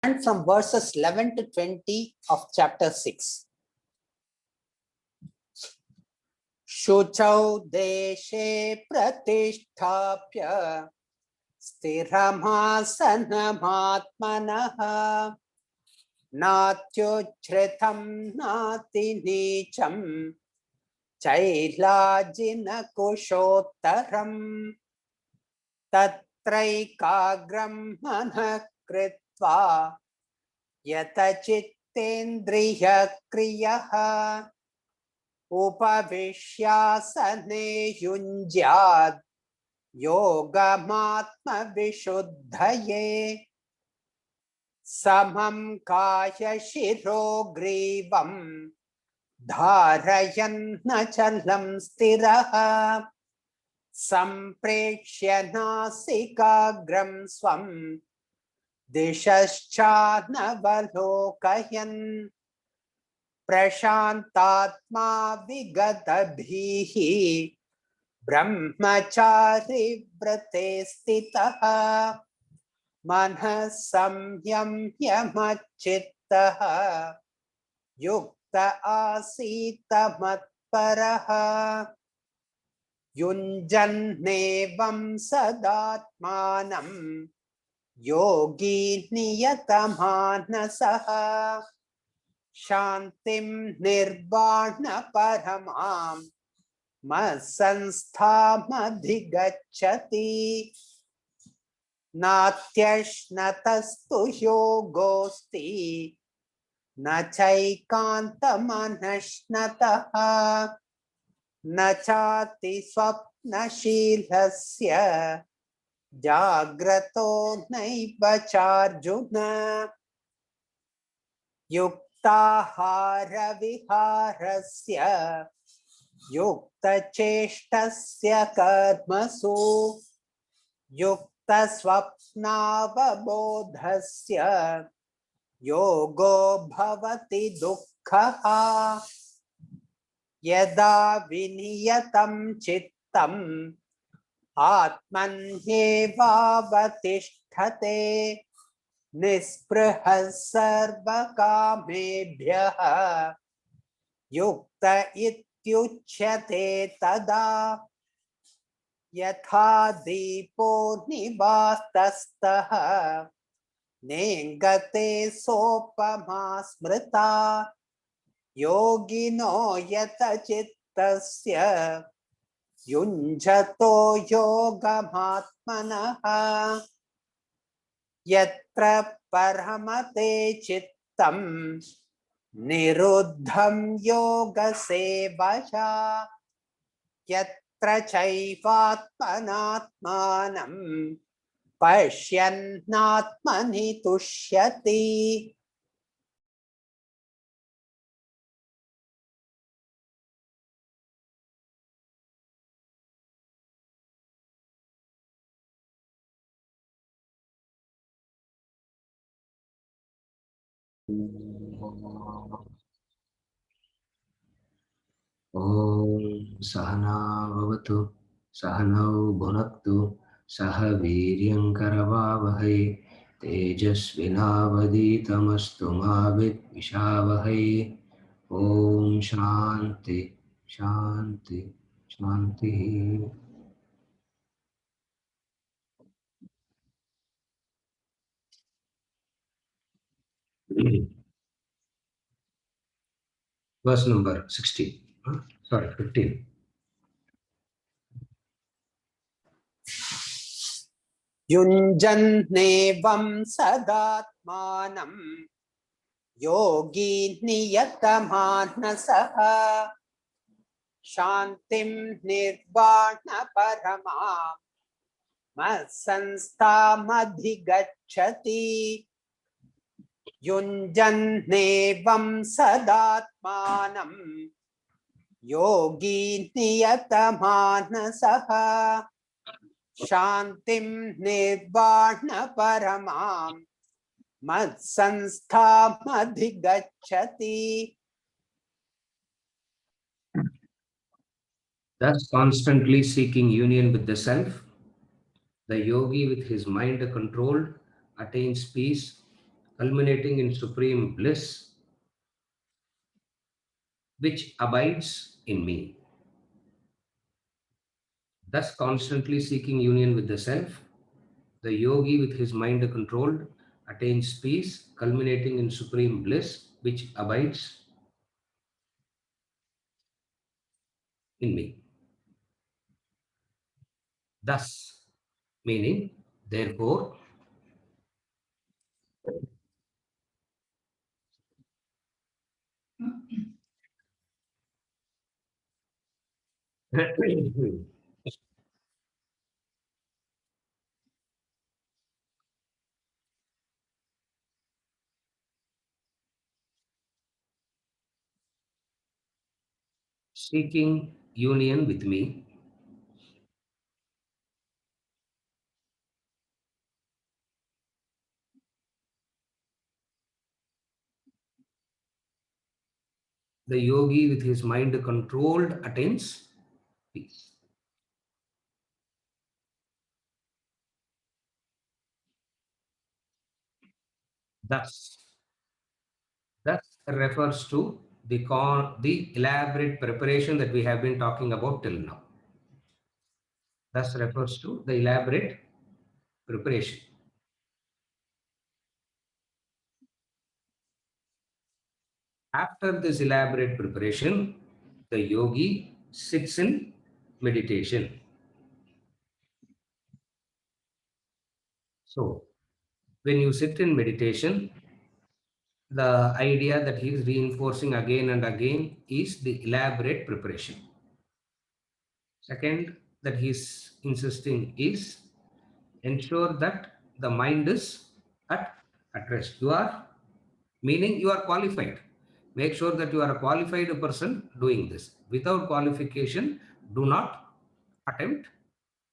And from verses 11 to 20 of chapter 6. Shuchau deshe pratishthapya sthiramasanamaatmanaha natyuchritam nati nicham chailajina kushottaram tatraikagram manakritva yatachittendriya kriyaha upavishyaasane yunjyad yogamatma vishuddhaye samam kaya shiro grivam dharayan nachalam stiraha sampreshya nasikagram swam dishascha-navalokayan prashantatma vigatabhihi brahmachari vrate stitaha manas samyamya machittaha yukta asita matparaha yunjannevam sadatmanam yogi niyatamanasaha shantim nirbana paramam masansthamadhigacchati natyashnatastu yogosti nachaikantamanashnataha nachati swapnashilasya jagrato naivacharjuna yuktahara viharasya yukta cheshtasya karmasu yukta swapnavabodhasya yogo bhavati dukkha yada viniyatam chittam atmanyevavatishthate nisprahas sarvakamebhyah yukta ityuchyate tada yatha deepo nivastastaha nengate sopama smrita yogino yata chittasya yunjato yogamatmanaha yatra paramate chittam niruddham yoga sevaya yatra chaivatmanatmanam pashyannatmani tushyati. Om Sahana Bhavatu Sahanau Bhunaktu Saha Viryam Karavavahai Tejasvinavaditamastu Mavit Vishavahai. Om Shanti Shanti Shanti. Verse number 16. Sorry, 15. Yunjannevam sadatmanam yogi niyatamanasaha shantim nirbana paramam masansthamadhigacchati. Yunjannevam sadatmanam yogi niyatamanasaha shantim nirbana paramam masansthamadhigacchati. Thus constantly seeking union with the self, the yogi with his mind controlled attains peace culminating in supreme bliss, which abides in me. Thus, constantly seeking union with the self, the yogi, with his mind controlled, attains peace, culminating in supreme bliss, which abides in me. Thus, meaning, therefore, seeking union with me, the yogi, with his mind controlled, attains peace. Thus, thus refers to the elaborate preparation that we have been talking about till now. Thus refers to the elaborate preparation. After this elaborate preparation, the yogi sits in meditation. So, when you sit in meditation, the idea that he is reinforcing again and again is the elaborate preparation. Second, that he is insisting is ensure that the mind is at rest. You are, meaning you are qualified. Make sure that you are a qualified person doing this. Without qualification, do not attempt.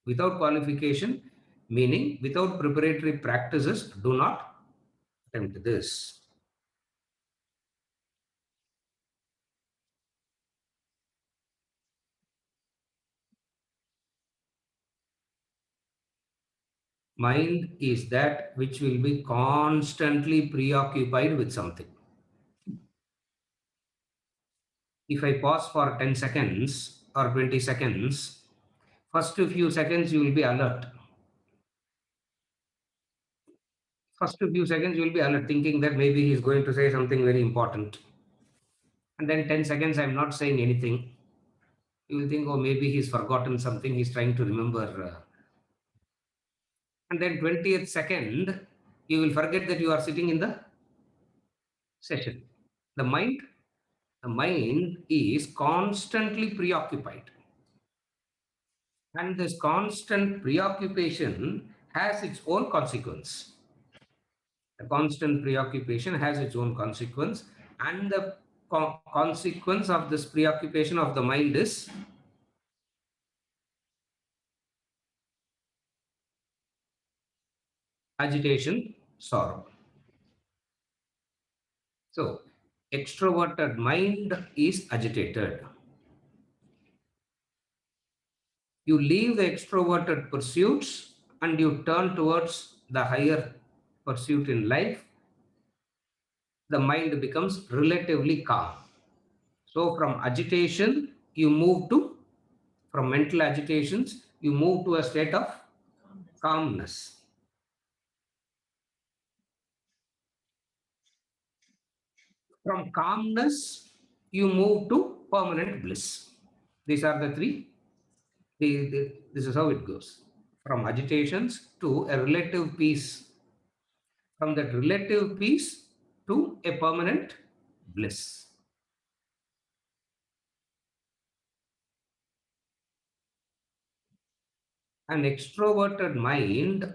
Without qualification, meaning without preparatory practices, do not attempt this. Mind is that which will be constantly preoccupied with something. If I pause for 10 seconds or 20 seconds, first few seconds you will be alert. First few seconds you will be alert, thinking that maybe he is going to say something very important. And then 10 seconds I'm not saying anything. You will think, oh, maybe he's forgotten something, he's trying to remember. And then 20th second, you will forget that you are sitting in the session. The mind, the mind is constantly preoccupied. And this constant preoccupation has its own consequence. The constant preoccupation has its own consequence, and the consequence of this preoccupation of the mind is agitation, sorrow. So, extroverted mind is agitated. You leave the extroverted pursuits and you turn towards the higher pursuit in life, the mind becomes relatively calm. So, from agitation, you move to, from mental agitations, you move to a state of calmness. From calmness, you move to permanent bliss. These are the three. This is how it goes. From agitations to a relative peace. From that relative peace to a permanent bliss. An extroverted mind,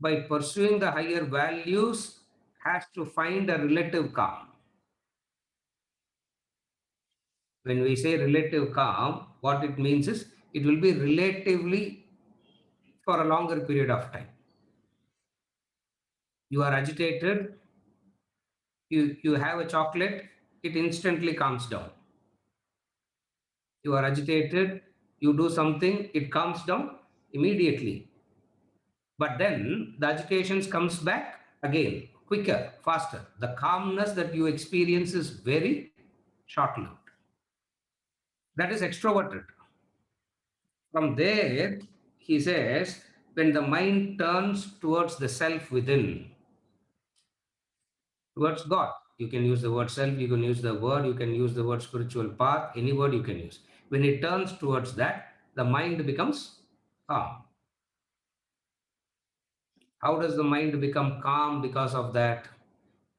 by pursuing the higher values, has to find a relative calm. When we say relative calm, what it means is it will be relatively for a longer period of time. You are agitated, you have a chocolate, it instantly calms down. You are agitated, you do something, it calms down immediately. But then the agitation comes back Again, quicker, faster. The calmness that you experience is very short-lived. That is extroverted. From there, he says, when the mind turns towards the self within, towards God, you can use the word self, you can use the word, you can use the word spiritual path, any word you can use. When it turns towards that, the mind becomes calm. How does the mind become calm because of that?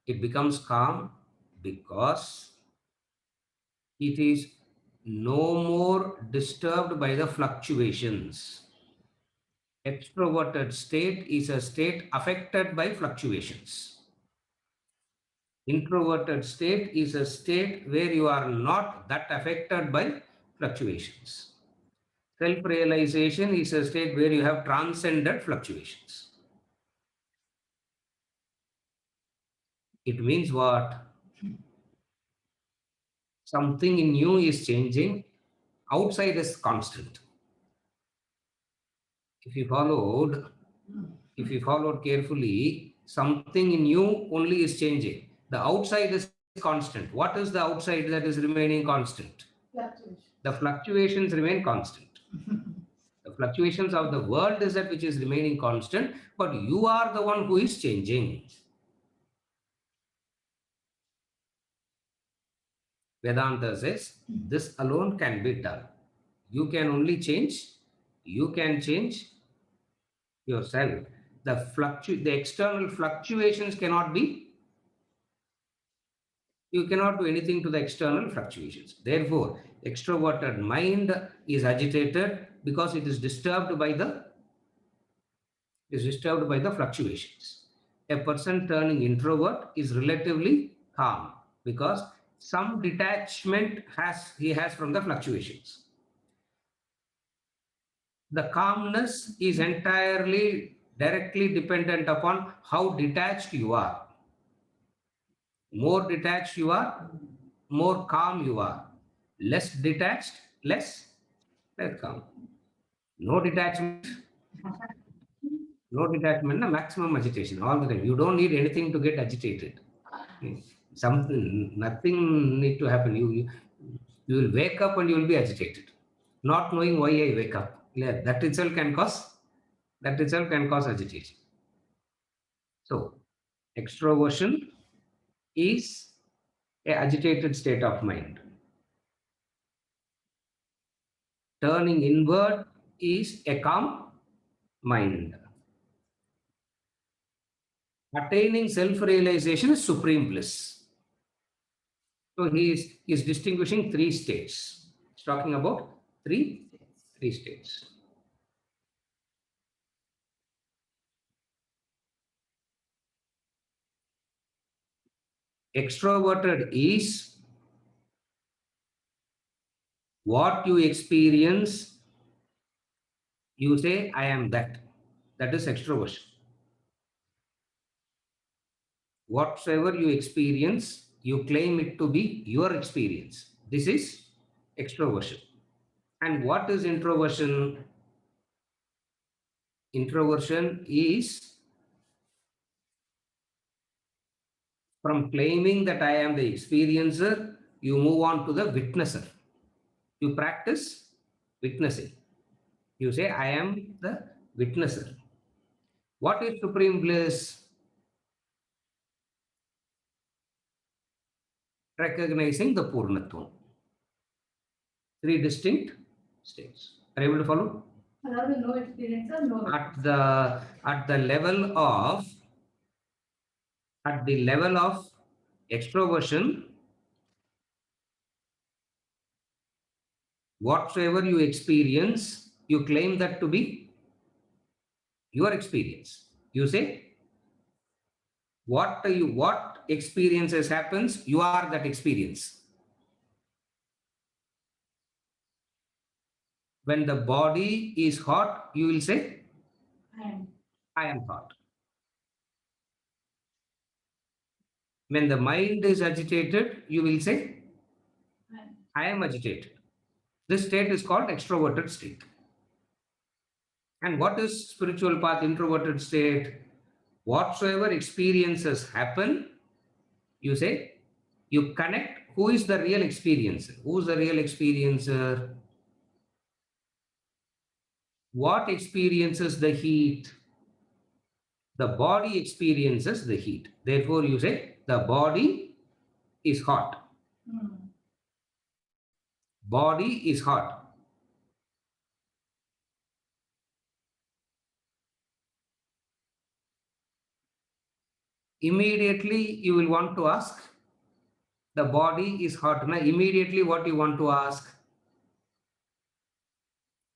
It becomes calm because it is no more disturbed by the fluctuations. Extroverted state is a state affected by fluctuations. Introverted state is a state where you are not that affected by fluctuations. Self-realization is a state where you have transcended fluctuations. It means what? Something in you is changing, outside is constant. If you followed carefully, something in you only is changing. The outside is constant. What is the outside that is remaining constant? The fluctuations remain constant. The fluctuations of the world is that which is remaining constant, but you are the one who is changing. Vedanta says this alone can be done. You can only change, you can change yourself. The external fluctuations cannot be, you cannot do anything to the external fluctuations. Therefore, extroverted mind is agitated because it is disturbed by the fluctuations. A person turning introvert is relatively calm because some detachment he has from the fluctuations. The calmness is entirely directly dependent upon how detached you are. More detached you are, more calm you are. Less detached, less calm. No detachment, no maximum agitation all the time. You don't need anything to get agitated. Nothing need to happen. You will wake up and you will be agitated, not knowing why I wake up. Yeah, that itself can cause agitation. So, extroversion is a agitated state of mind. Turning inward is a calm mind. Attaining self-realization is supreme bliss. So he is distinguishing three states. He's talking about three states. Extroverted is what you experience, you say, I am that. That is extroversion. Whatsoever you experience, you claim it to be your experience. This is extroversion. And what is introversion? Introversion is from claiming that I am the experiencer, you move on to the witnesser. You practice witnessing. You say, I am the witnesser. What is supreme bliss? Recognizing the Purnatvam. Three distinct states. Are you able to follow? No experience or no. At the level of extroversion, whatsoever you experience, you claim that to be your experience. You say, what experiences happens, you are that experience. When the body is hot, you will say, I am hot. When the mind is agitated, you will say, I am agitated. This state is called extroverted state. And what is spiritual path introverted state? Whatsoever experiences happen, you say, you connect who is the real experiencer. Who's the real experiencer? What experiences the heat? The body experiences the heat. Therefore, you say the body is hot. Body is hot. Immediately, you will want to ask, the body is hot. Now, immediately, what you want to ask?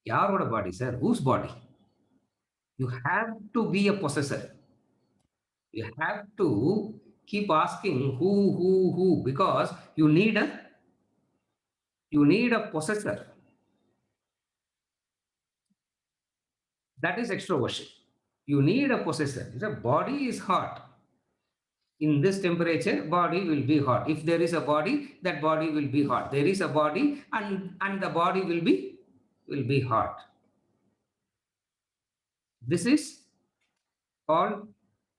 Yaroda body, sir? Whose body? You have to be a possessor. You have to keep asking who, because you need a possessor. That is extroversion. You need a possessor. The body is hot. In this temperature, body will be hot. If there is a body, that body will be hot. There is a body, and the body will be hot. This is called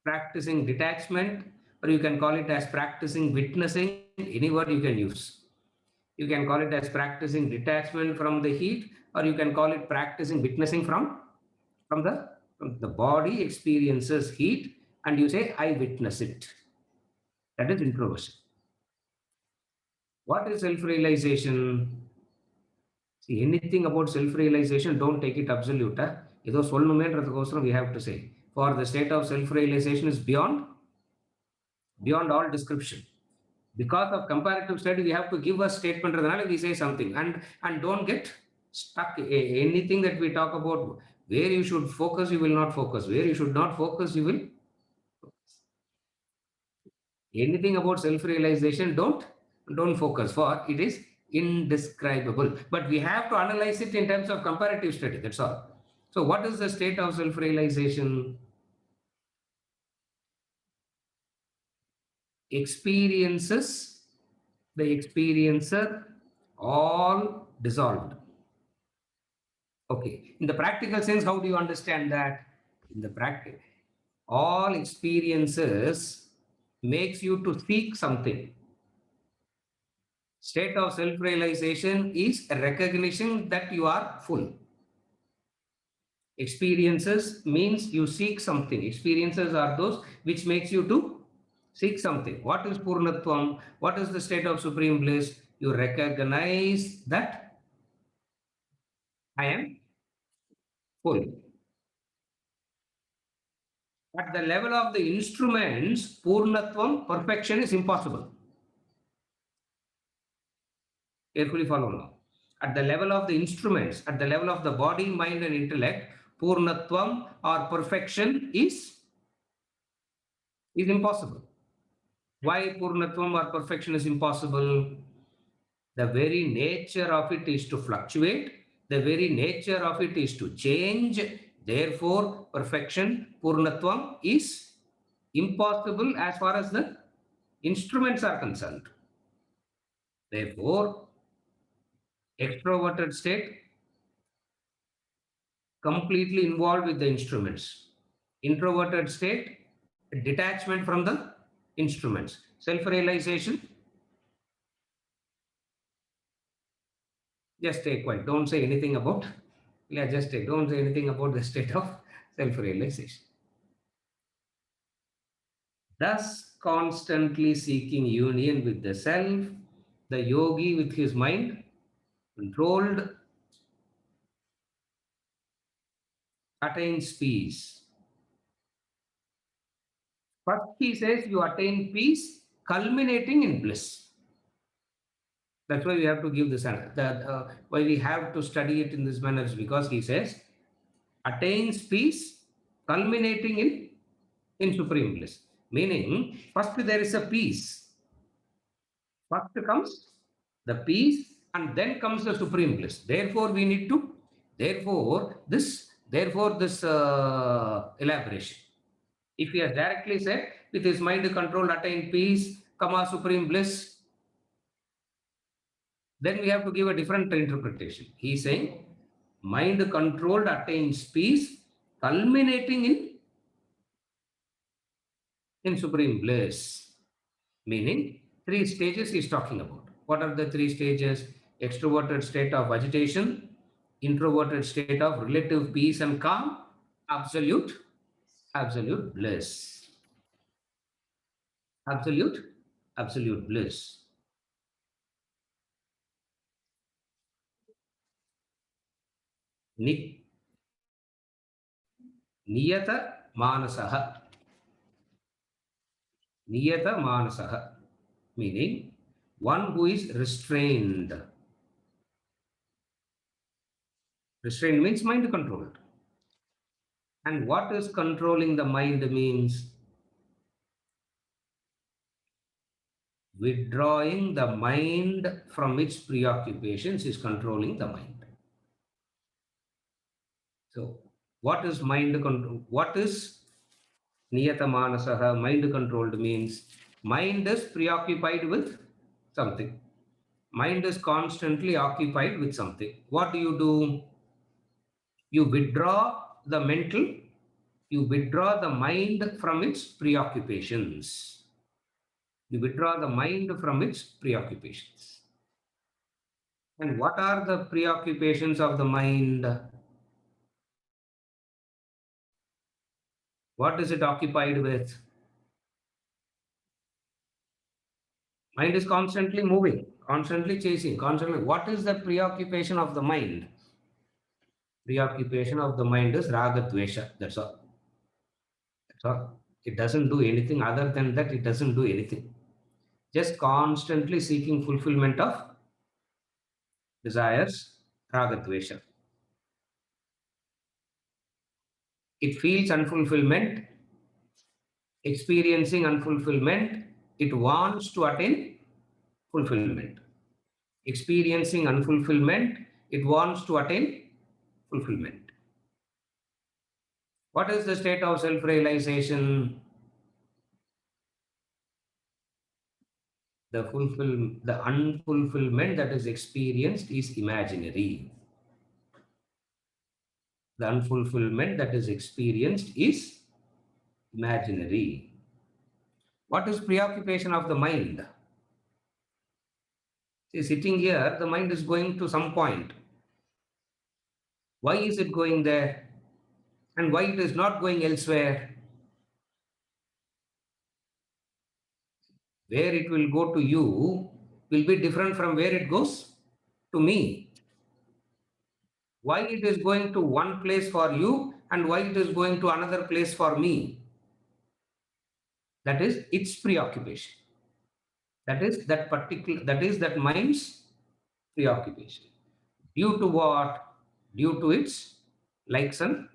practicing detachment, or you can call it as practicing witnessing. Any word you can use. You can call it as practicing detachment from the heat, or you can call it practicing witnessing from the body experiences heat, and you say, I witness it. That is introversion. What is self-realization? See, anything about self-realization, don't take it absolute. Ido sollunumenradukosram we have to say. For the state of self-realization is beyond all description. Because of comparative study, we have to give a statement, we say something, and don't get stuck. Anything that we talk about, where you should focus, you will not focus. Where you should not focus, you will focus. Anything about self-realization, don't focus, for it is indescribable. But we have to analyze it in terms of comparative study. That's all. So, what is the state of self-realization? Experiences, the experiencer, all dissolved. Okay. In the practical sense, how do you understand that? In the practice, all experiences makes you to seek something. State of self-realization is a recognition that you are full. Experiences means you seek something. Experiences are those which makes you to seek something. What is Purnatvam? What is the state of supreme bliss? You recognize that I am full. At the level of the instruments, Purnatvam, perfection is impossible. Carefully follow now. At the level of the instruments, at the level of the body, mind, and intellect, Purnatvam or perfection is impossible. Why Purnatvam or perfection is impossible? The very nature of it is to fluctuate. The very nature of it is to change. Therefore, perfection, Purnatvam, is impossible as far as the instruments are concerned. Therefore, extroverted state, completely involved with the instruments. Introverted state, detachment from the instruments. Self-realization, just stay quiet. Don't say anything about, don't say anything about the state of self-realization. Thus, constantly seeking union with the self, the yogi with his mind controlled attains peace. First, he says you attain peace culminating in bliss. That's why we have to give this answer. Why we have to study it in this manner is because he says attains peace culminating in supreme bliss. Meaning, first there is a peace. First comes the peace, and then comes the supreme bliss. Therefore, we need to. Therefore, this elaboration. If he has directly said, with his mind controlled, attain peace, comma supreme bliss, then we have to give a different interpretation. He is saying, mind controlled attains peace, culminating in in supreme bliss. Meaning, 3 stages he's talking about. What are the 3 stages? Extroverted state of agitation, introverted state of relative peace and calm, absolute bliss. Absolute bliss. Niyata manasaha. Niyata manasaha. Meaning, one who is restrained. Restrained means mind controlled. And what is controlling the mind means withdrawing the mind from its preoccupations is controlling the mind. So, what is mind control? What is niyata manasaha? Mind controlled means mind is preoccupied with something. Mind is constantly occupied with something. What do? You withdraw the mind from its preoccupations. You withdraw the mind from its preoccupations. And what are the preoccupations of the mind? What is it occupied with? Mind is constantly moving, constantly chasing, constantly. What is the preoccupation of the mind? Preoccupation of the mind is raga dvesha. That's all. That's all. It doesn't do anything other than that. It doesn't do anything. Just constantly seeking fulfillment of desires, raga dvesha. It feels unfulfillment, experiencing unfulfillment. It wants to attain fulfillment. Experiencing unfulfillment, it wants to attain fulfillment. What is the state of self-realization? The unfulfillment that is experienced is imaginary. The unfulfillment that is experienced is imaginary. What is preoccupation of the mind? See, sitting here, the mind is going to some point. Why is it going there? And why it is not going elsewhere? Where it will go to you will be different from where it goes to me. Why it is going to one place for you and why it is going to another place for me? That is its preoccupation. That is that mind's preoccupation. Due to what? Due to its likes and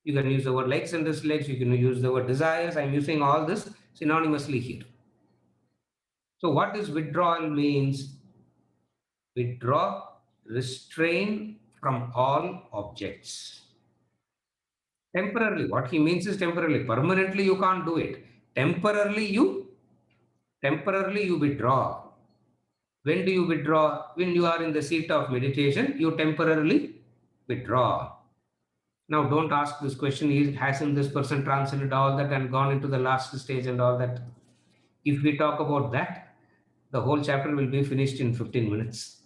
you can use the word likes and dislikes, you can use the word desires. I'm using all this synonymously here. So what is withdrawal means? Withdraw, restrain from all objects. Temporarily, what he means is temporarily. Permanently, you can't do it. Temporarily, you withdraw. When do you withdraw? When you are in the seat of meditation, you temporarily withdraw. Now, don't ask this question, hasn't this person transcended all that and gone into the last stage and all that? If we talk about that, the whole chapter will be finished in 15 minutes.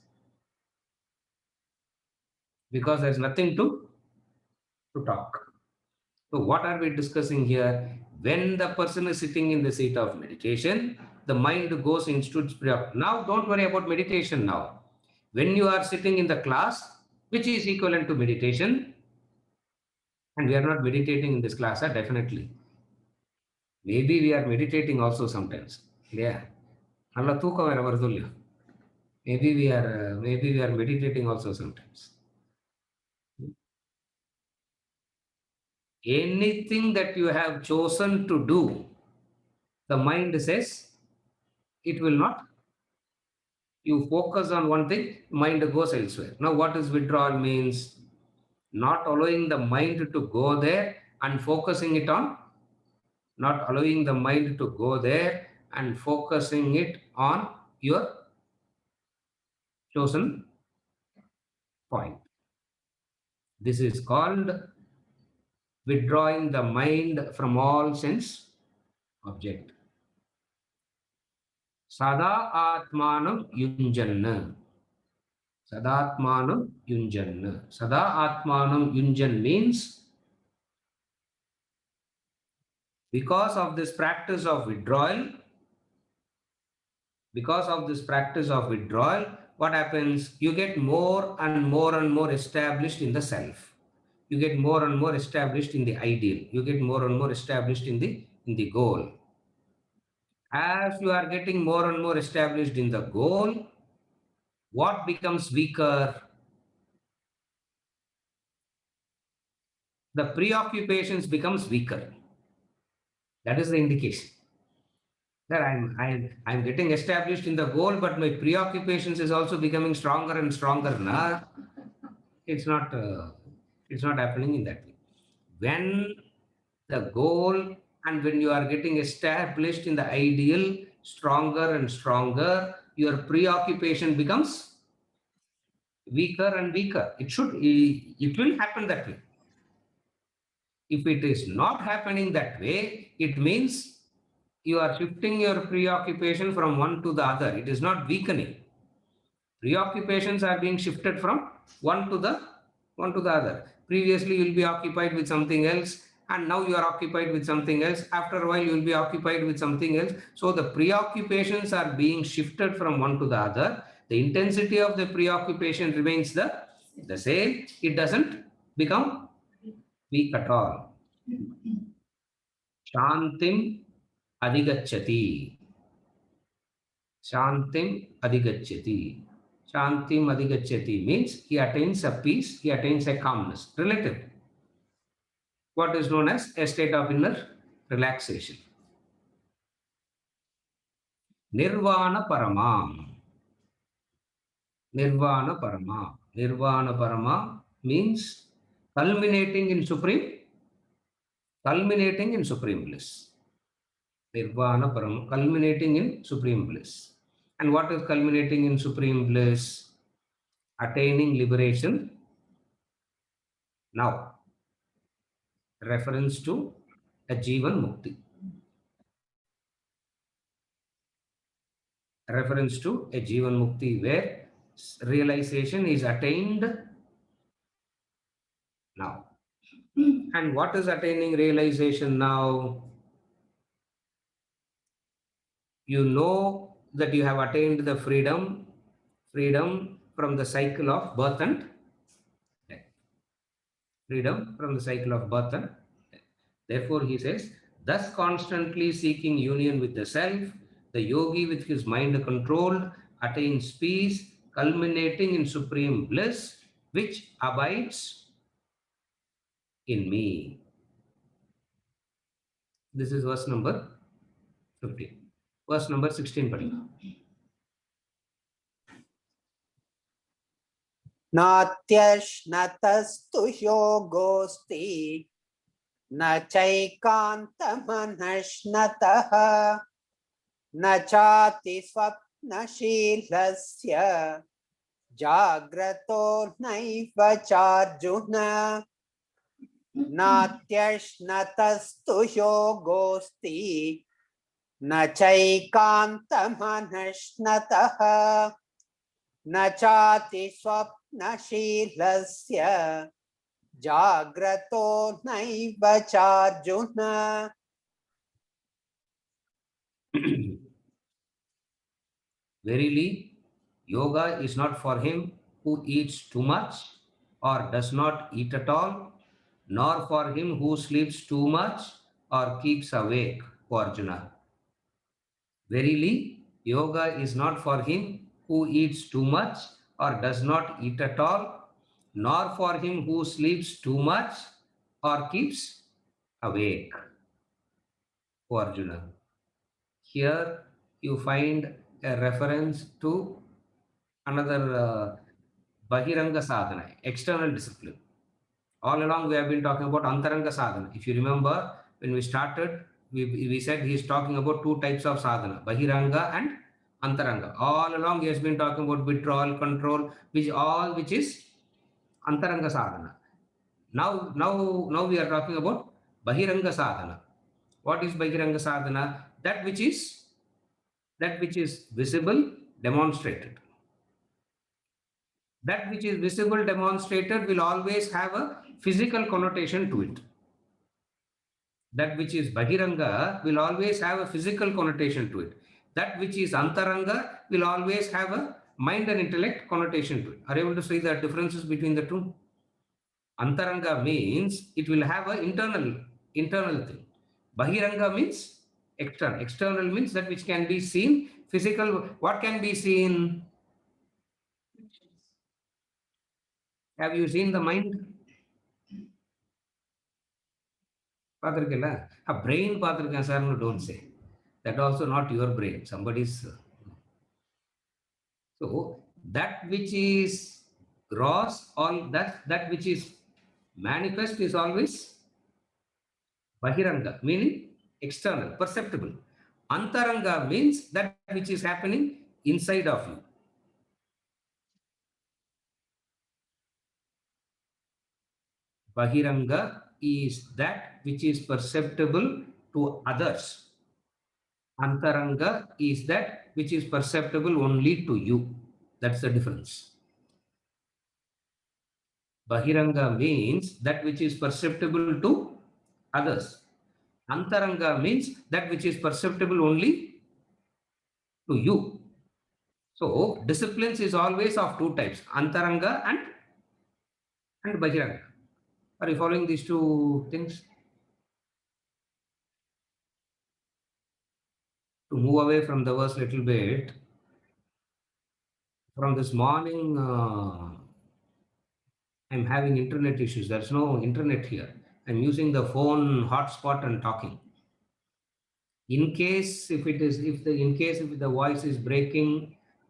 Because there's nothing to talk. So what are we discussing here? When the person is sitting in the seat of meditation, the mind goes into its preoccupation. Now, don't worry about meditation now. When you are sitting in the class, which is equivalent to meditation, and we are not meditating in this class, definitely. Maybe we are meditating also sometimes. Yeah. Maybe we are meditating also sometimes. Anything that you have chosen to do, the mind says it will not. You focus on one thing, mind goes elsewhere. Now, what is withdrawal means? Not allowing the mind to go there and focusing it on, not allowing the mind to go there and focusing it on your chosen point. This is called withdrawing the mind from all sense object. Sada atmanam yunjanna. Sadatmanam yunjanna. Sada atmanam yunjan means because of this practice of withdrawal, what happens? You get more and more and more established in the self. You get more and more established in the ideal. You get more and more established in the goal. As you are getting more and more established in the goal, what becomes weaker? The preoccupations becomes weaker. That is the indication that I'm getting established in the goal, but my preoccupations is also becoming stronger and stronger. Nah, it's not happening in that way. When the goal and when you are getting established in the ideal stronger and stronger, your preoccupation becomes weaker and weaker. It will happen that way. If it is not happening that way, it means you are shifting your preoccupation from one to the other. It is not weakening. Preoccupations are being shifted from one to the other. Previously, you will be occupied with something else, and now you are occupied with something else. After a while, you will be occupied with something else. So the preoccupations are being shifted from one to the other. The intensity of the preoccupation remains the same. It doesn't become weak at all. Shantim adhigacchati. Shantim adhigacchati. Shantim adhigacchati means he attains a peace, he attains a calmness. Relative. What is known as a state of inner relaxation. Nirvana paramam. Nirvana parama. Nirvana parama means culminating in supreme bliss. Nirvana param, culminating in supreme bliss. And what is culminating in supreme bliss? Attaining liberation now. Reference to a Jivan Mukti. Reference to a Jivan Mukti where realization is attained now. And what is attaining realization now? You know that you have attained the freedom from the cycle of birth and death. Freedom from the cycle of birth and death. Therefore, he says, thus constantly seeking union with the self, the yogi with his mind controlled attains peace, culminating in supreme bliss, which abides in me. This is verse number 15. Verse number 16. Padina. नात्यश्नतस्तु योगोऽस्ति न चैकान्तमनश्नतः न चाति स्वप्नशीलस्य जाग्रतो नैव चार्जुन नात्यश्नतस्तु योगोऽस्ति न चैकान्तमनश्नतः न चाति स्वप्नशीलस्य जाग्रतो नैव चार्जुन. Verily, yoga is not for him who eats too much or does not eat at all, nor for him who sleeps too much or keeps awake, O Arjuna. Verily, yoga is not for him who eats too much or does not eat at all, nor for him who sleeps too much or keeps awake, O Arjuna. Here you find a reference to another Bahiranga sadhana, external discipline. All along we have been talking about Antaranga sadhana. If you remember, when we started, we said he is talking about two types of sadhana, Bahiranga and Antaranga. All along he has been talking about withdrawal, control, which is Antaranga sadhana. Now we are talking about Bahiranga sadhana. What is Bahiranga sadhana? That which is visible, demonstrated. That which is visible, demonstrated will always have a physical connotation to it. That which is Bahiranga will always have a physical connotation to it. That which is Antaranga will always have a mind and intellect connotation to it. Are you able to see the differences between the two? Antaranga means it will have an internal thing. Bahiranga means external. External means that which can be seen. Physical, what can be seen? Have you seen the mind? பார்த்துருக்கல brain பார்த்துருக்கேன் சார்னு don't say. That also not your brain, somebody's. So that which is gross, all that which is manifest is always Bahiranga, meaning external, perceptible. Antaranga means that which is happening inside of you. Bahiranga is that which is perceptible to others. Antaranga is that which is perceptible only to you. That's the difference. Bahiranga means that which is perceptible to others. Antaranga means that which is perceptible only to you. So disciplines is always of two types, Antaranga and Bahiranga. Are you following these two things? To move away from the verse little bit, from this morning, I'm having internet issues. There's no internet here. I'm using the phone hotspot and talking. In case if the voice is breaking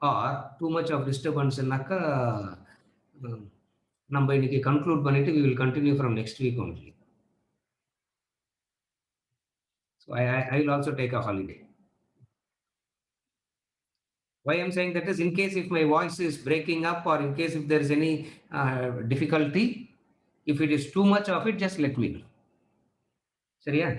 or too much of disturbance, நம்ம இன்னைக்கு conclude பண்ணிட்டு we will continue from next week only. So I will also take a holiday. Why I'm saying that is in case if my voice is breaking up or in case if there is any difficulty, if it is too much of it, just let me know. சரியா?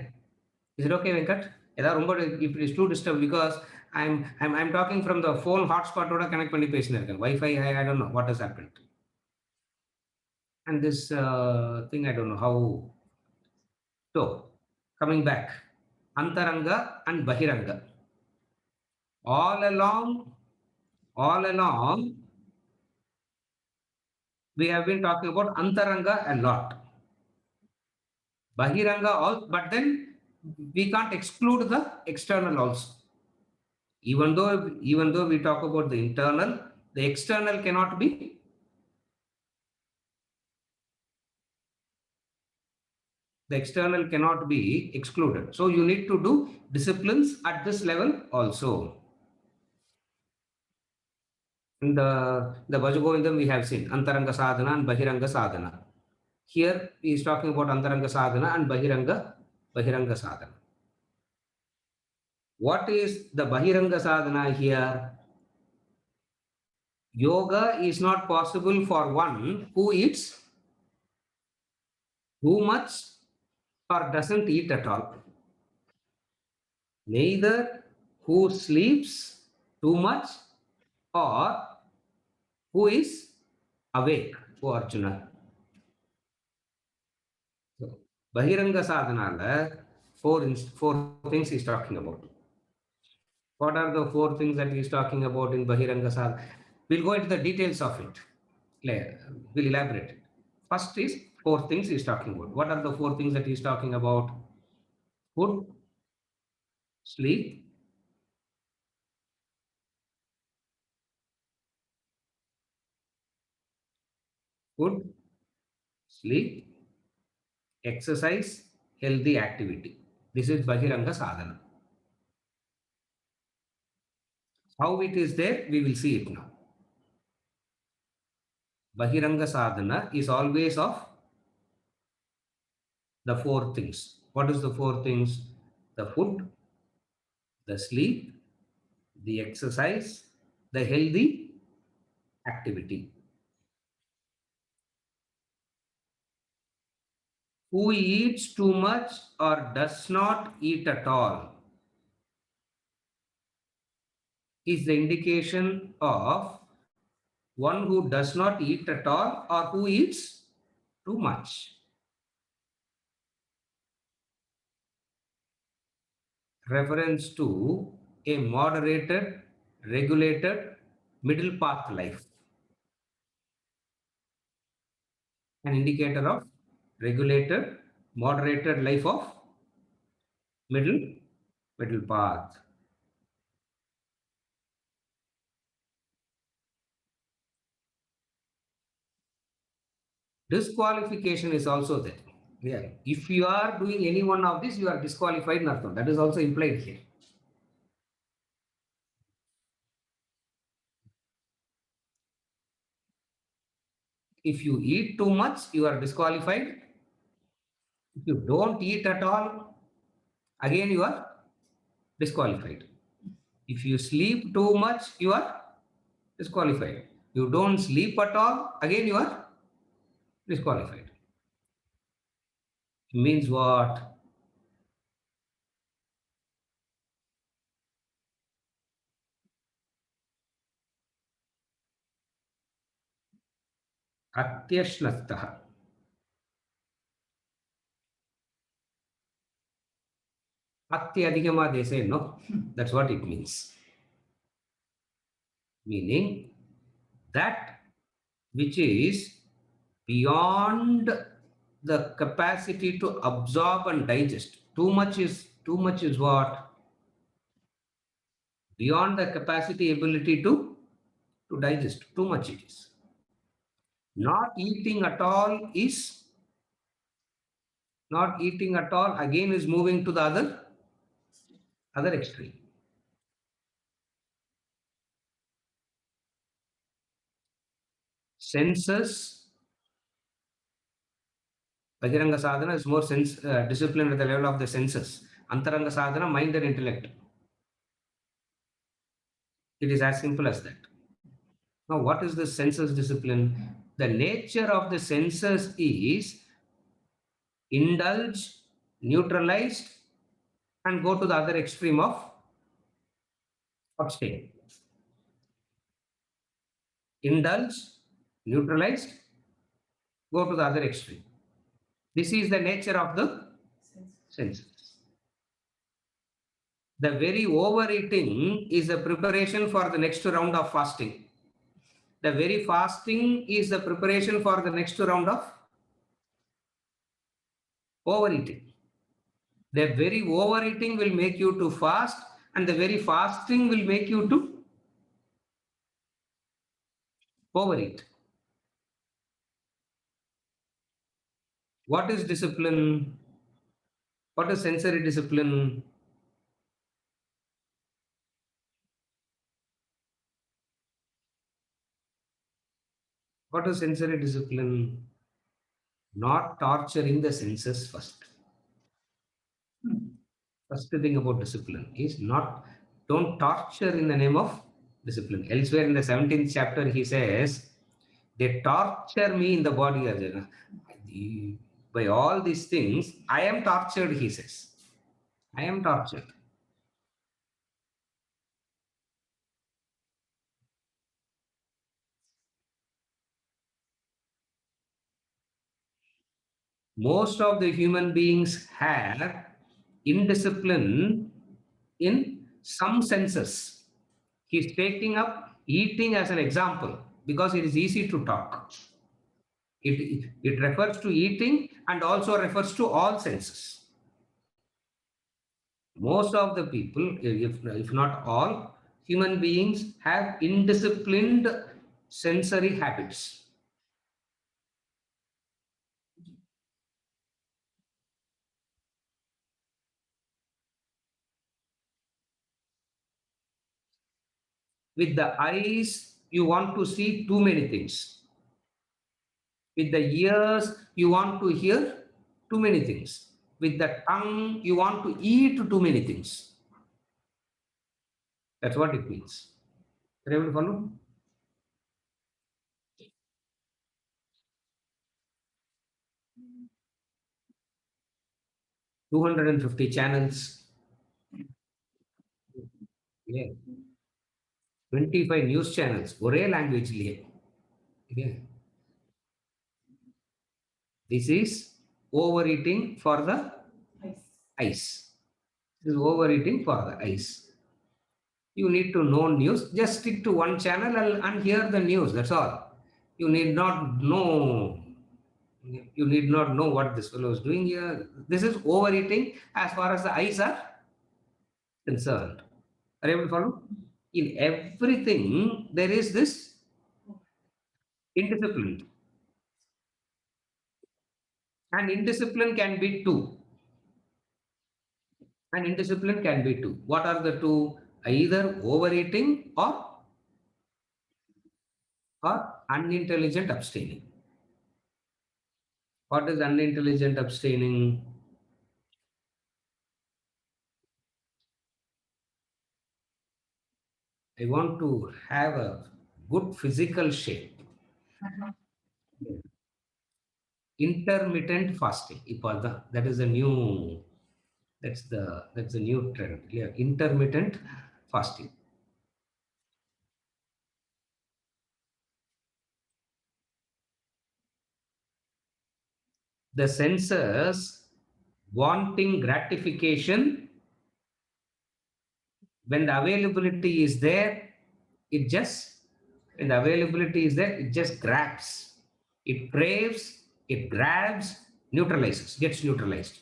Is it okay, Venkat? If it is too disturbed because I'm talking from the phone hotspot oda connect பண்ணி பேசினேன். Wi-Fi, I don't know what has happened. And this thing I don't know how. So coming back, Antaranga and Bahiranga. All along, we have been talking about Antaranga a lot. Bahiranga also, but then we can't exclude the external also. Even though we talk about the internal, the external cannot be. The external cannot be excluded. So you need to do disciplines at this level also. In the Bhajagovindam we have seen Antaranga sadhana and Bahiranga sadhana. Here he is talking about Antaranga sadhana and Bahiranga sadhana. What is the Bahiranga sadhana here? Yoga is not possible for one who eats too much or doesn't eat at all. Neither who sleeps too much or who is awake, O Arjuna. So, Bahiranga sadhana, four things he's talking about. What are the four things that he's talking about in Bahiranga sadhana? We'll go into the details of it. We'll elaborate it. First is four things he's talking about. What are the four things that he's talking about? Food, sleep, exercise, healthy activity. This is Bahiranga sadhana. How it is there, we will see it now. Bahiranga sadhana is always of the four things. What is the four things? The food, the sleep, the exercise, the healthy activity. Who eats too much or does not eat at all is the indication of one who does not eat at all or who eats too much. Reference to a moderated, regulated, middle path life. An indicator of regulated, moderated life of middle path. Disqualification is also there. Yeah. If you are doing any one of this, you are disqualified. Nothing. That is also implied here. If you eat too much, you are disqualified. If you don't eat at all, again you are disqualified. If you sleep too much, you are disqualified. You don't sleep at all, again you are disqualified. It means what? Atyashnastah. Atyadhikama, they say no. That's what it means. Meaning that which is beyond the capacity to absorb and digest. Too much is what? Beyond the capacity, ability to digest. Too much it is. Not eating at all is not eating at all, again is moving to the other extreme. Senses, Bajiranga sadhana is more discipline at the level of the senses. Antaranga sadhana, mind and intellect. It is as simple as that. Now, what is the senses discipline? The nature of the senses is indulge, neutralized, and go to the other extreme of abstain. Indulge, neutralized, go to the other extreme. This is the nature of the senses. The very overeating is a preparation for the next round of fasting. The very fasting is the preparation for the next round of overeating. The very overeating will make you to fast, and the very fasting will make you to overeat. What is discipline? What is sensory discipline? What is sensory discipline? Not torturing the senses first. First thing about discipline is don't torture in the name of discipline. Elsewhere in the 17th chapter, he says, they torture me in the body, Arjuna. By all these things, I am tortured, he says. I am tortured. Most of the human beings have indiscipline in some senses. He's taking up eating as an example because it is easy to talk. It refers to eating and also refers to all senses. Most of the people, if not all, human beings have indisciplined sensory habits. With the eyes, you want to see too many things. With the ears, you want to hear too many things. With the tongue, you want to eat too many things. That's what it means. Are you able to follow? 250 channels. Yeah. 25 news channels. ஒரே லாங்குவேஜ்லயே. Yeah. This is overeating for the eyes. This is overeating for the eyes. You need to know news. Just stick to one channel and hear the news. That's all. You need not know. You need not know what this fellow is doing here. This is overeating as far as the eyes are concerned. Are you able to follow? In everything, there is this indiscipline. And indiscipline can be two. And indiscipline can be two. What are the two? Either overeating or unintelligent abstaining. What is unintelligent abstaining? I want to have a good physical shape. Intermittent fasting. That is a new. That's the new trend. Yeah, intermittent fasting. The senses wanting gratification, when the availability is there, when the availability is there, it just grabs. It craves, it grabs, neutralizes, gets neutralized.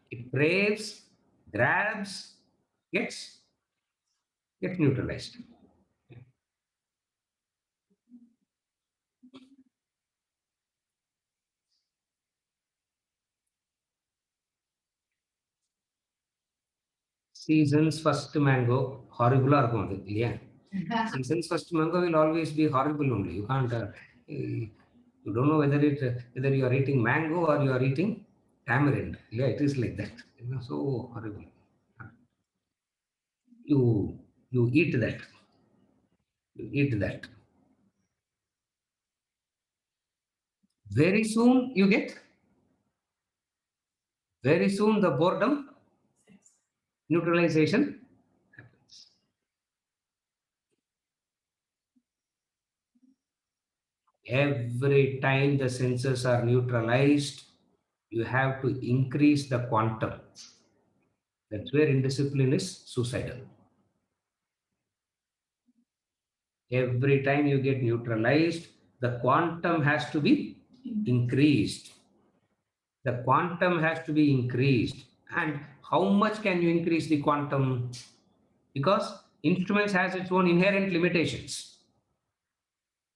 It craves, grabs, gets neutralized. Season's first mango, horrible or going. Yeah. Season's first mango will always be horrible only. You can't. You don't know whether you are eating mango or you are eating tamarind. Yeah, it is like that. So horrible. You eat that. You eat that. Very soon you get. Very soon the boredom neutralization happens. Every time the senses are neutralized, you have to increase the quantum. That's where indiscipline is suicidal. Every time you get neutralized, the quantum has to be increased. The quantum has to be increased. And how much can you increase the quantum? Because instruments has its own inherent limitations.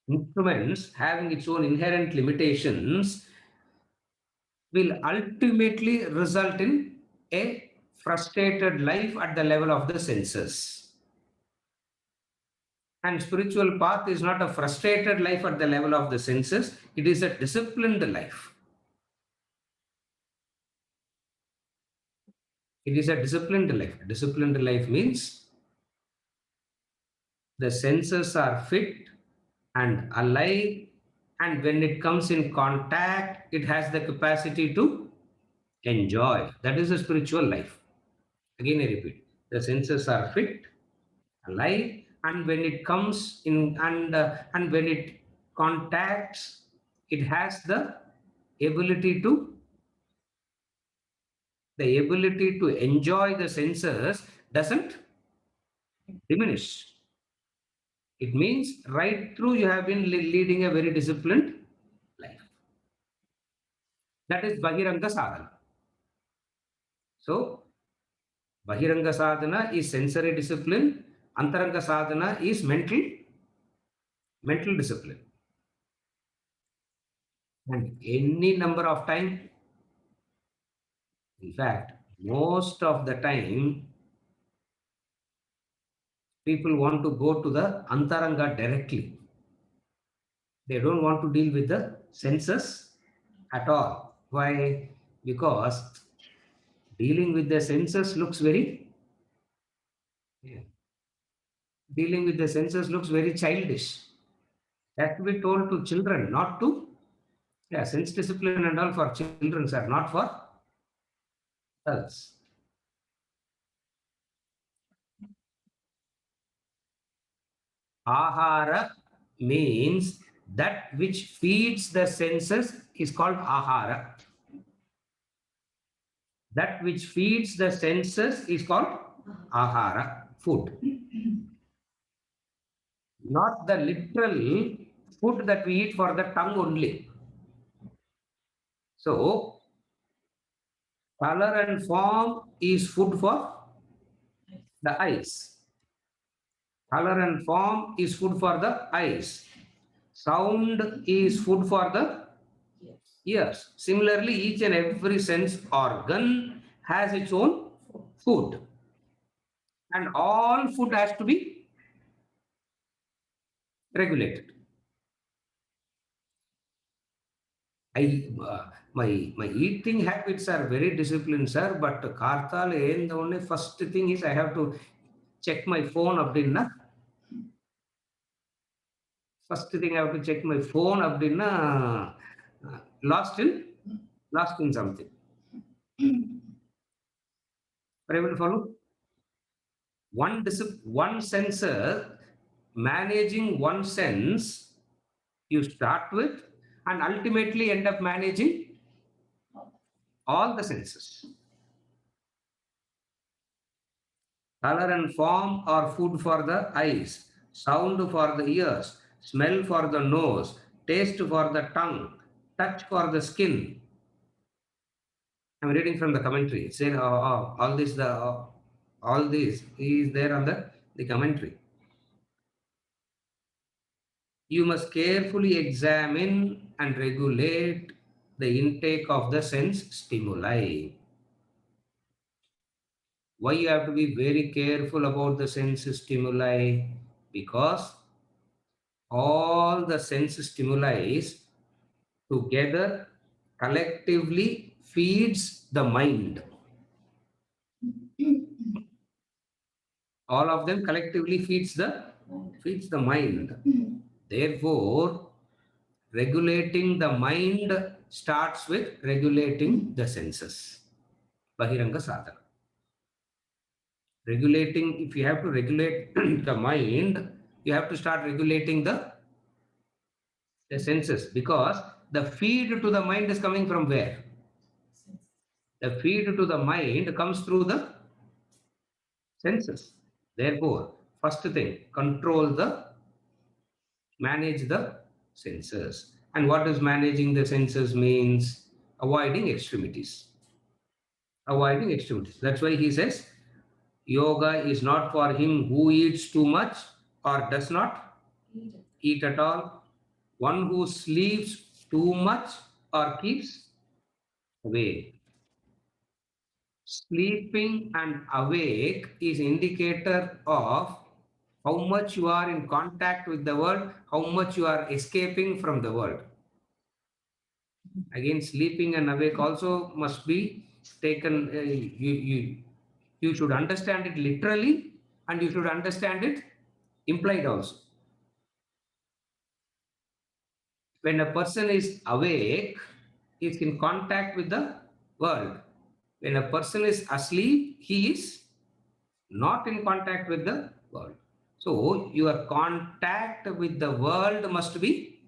Instruments having its own inherent limitations will ultimately result in a frustrated life at the level of the senses. And spiritual path is not a frustrated life at the level of the senses, it is a disciplined life. It is a disciplined life. Disciplined life means the senses are fit and alive, and when it comes in contact, it has the capacity to enjoy. That is a spiritual life. Again, I repeat, the senses are fit, alive, and when it comes in and when it contacts, it has the ability to enjoy the senses doesn't diminish. It means right through you have been leading a very disciplined life. That is Bahiranga sadhana. So, Bahiranga sadhana is sensory discipline, Antaranga sadhana is mental discipline. And any number of time, in fact, most of the time, people want to go to the Antaranga directly. They don't want to deal with the senses at all. Why? Because dealing with the senses looks very, dealing with the senses looks very childish. That to be told to children, not to, sense discipline and all for children, sir, not for else. Ahara means that which feeds the senses is called ahara. That which feeds the senses is called ahara, food. Not the literal food that we eat for the tongue only. So, color and form is food for the eyes. Color and form is food for the eyes. Sound is food for the ears. Similarly, each and every sense organ has its own food. And all food has to be regulated. My eating habits are very disciplined, sir. But Kartal, the only first thing is I have to check my phone அப்படின்னா first thing I have to check my phone அப்படின்னா lost in something. Are you able to follow? One sensor managing one sense you start with and ultimately end up managing all the senses. Color and form are food for the eyes, sound for the ears, smell for the nose, taste for the tongue, touch for the skin. I'm reading from the commentary. It said all this is there on the commentary. You must carefully examine and regulate the intake of the sense stimuli. Why you have to be very careful about the sense stimuli? Because all the sense stimuli together collectively feeds the mind. All of them collectively feeds the mind. Therefore, regulating the mind starts with regulating the senses. Bahiranga sadhana. Regulating, if you have to regulate the mind, you have to start regulating the senses, because the feed to the mind is coming from where? The feed to the mind comes through the senses. Therefore, first thing, manage the senses. And what does managing the senses means? Avoiding extremities. Avoiding extremities. That's why he says, yoga is not for him who eats too much or does not eat at all, one who sleeps too much or keeps awake. Sleeping and awake is indicator of how much you are in contact with the world, how much you are escaping from the world. Again, sleeping and awake also must be taken, you should understand it literally and you should understand it implied also. When a person is awake, is in contact with the world. When a person is asleep, he is not in contact with the world. So your contact with the world must be,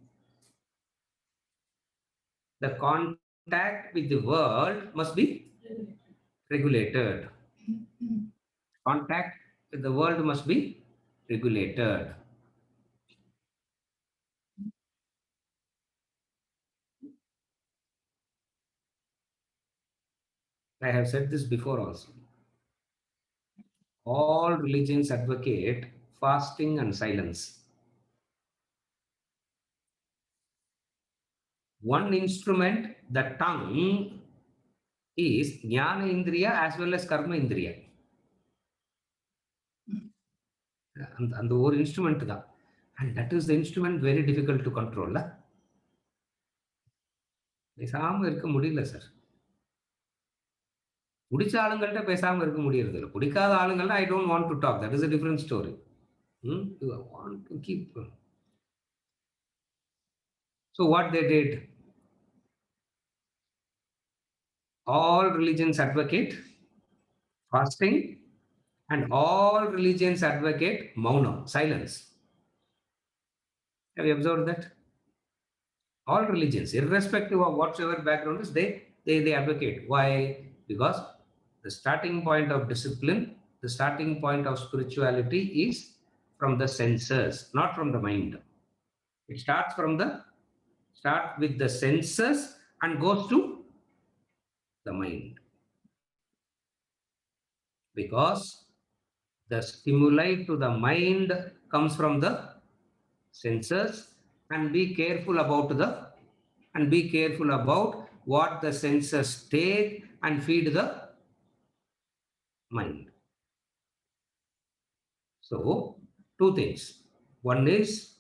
the contact with the world must be regulated. Contact with the world must be regulated. I have said this before also. All religions advocate fasting and silence. One instrument, the tongue, is jnana indriya as well as karma indriya. And the whole instrument da. And that is the instrument very difficult to control. பேசாம இருக்க முடியல sir. பிடிச்ச ஆளுங்கள்ட்ட பேசாம இருக்க முடியறது இல்லை. பிடிக்காத ஆளுங்கள்ட்ட I don't want to talk. That is a different story. You want to keep. So what they did? All religions advocate fasting, and all religions advocate maunam, silence. Have you observed that? All religions, irrespective of whatsoever background is, they advocate. Why? Because the starting point of discipline, the starting point of spirituality is from the senses, not from the mind. It start with the senses and goes to the mind. Because the stimuli to the mind comes from the senses, and be careful about what the senses take and feed the mind. So two things. One is,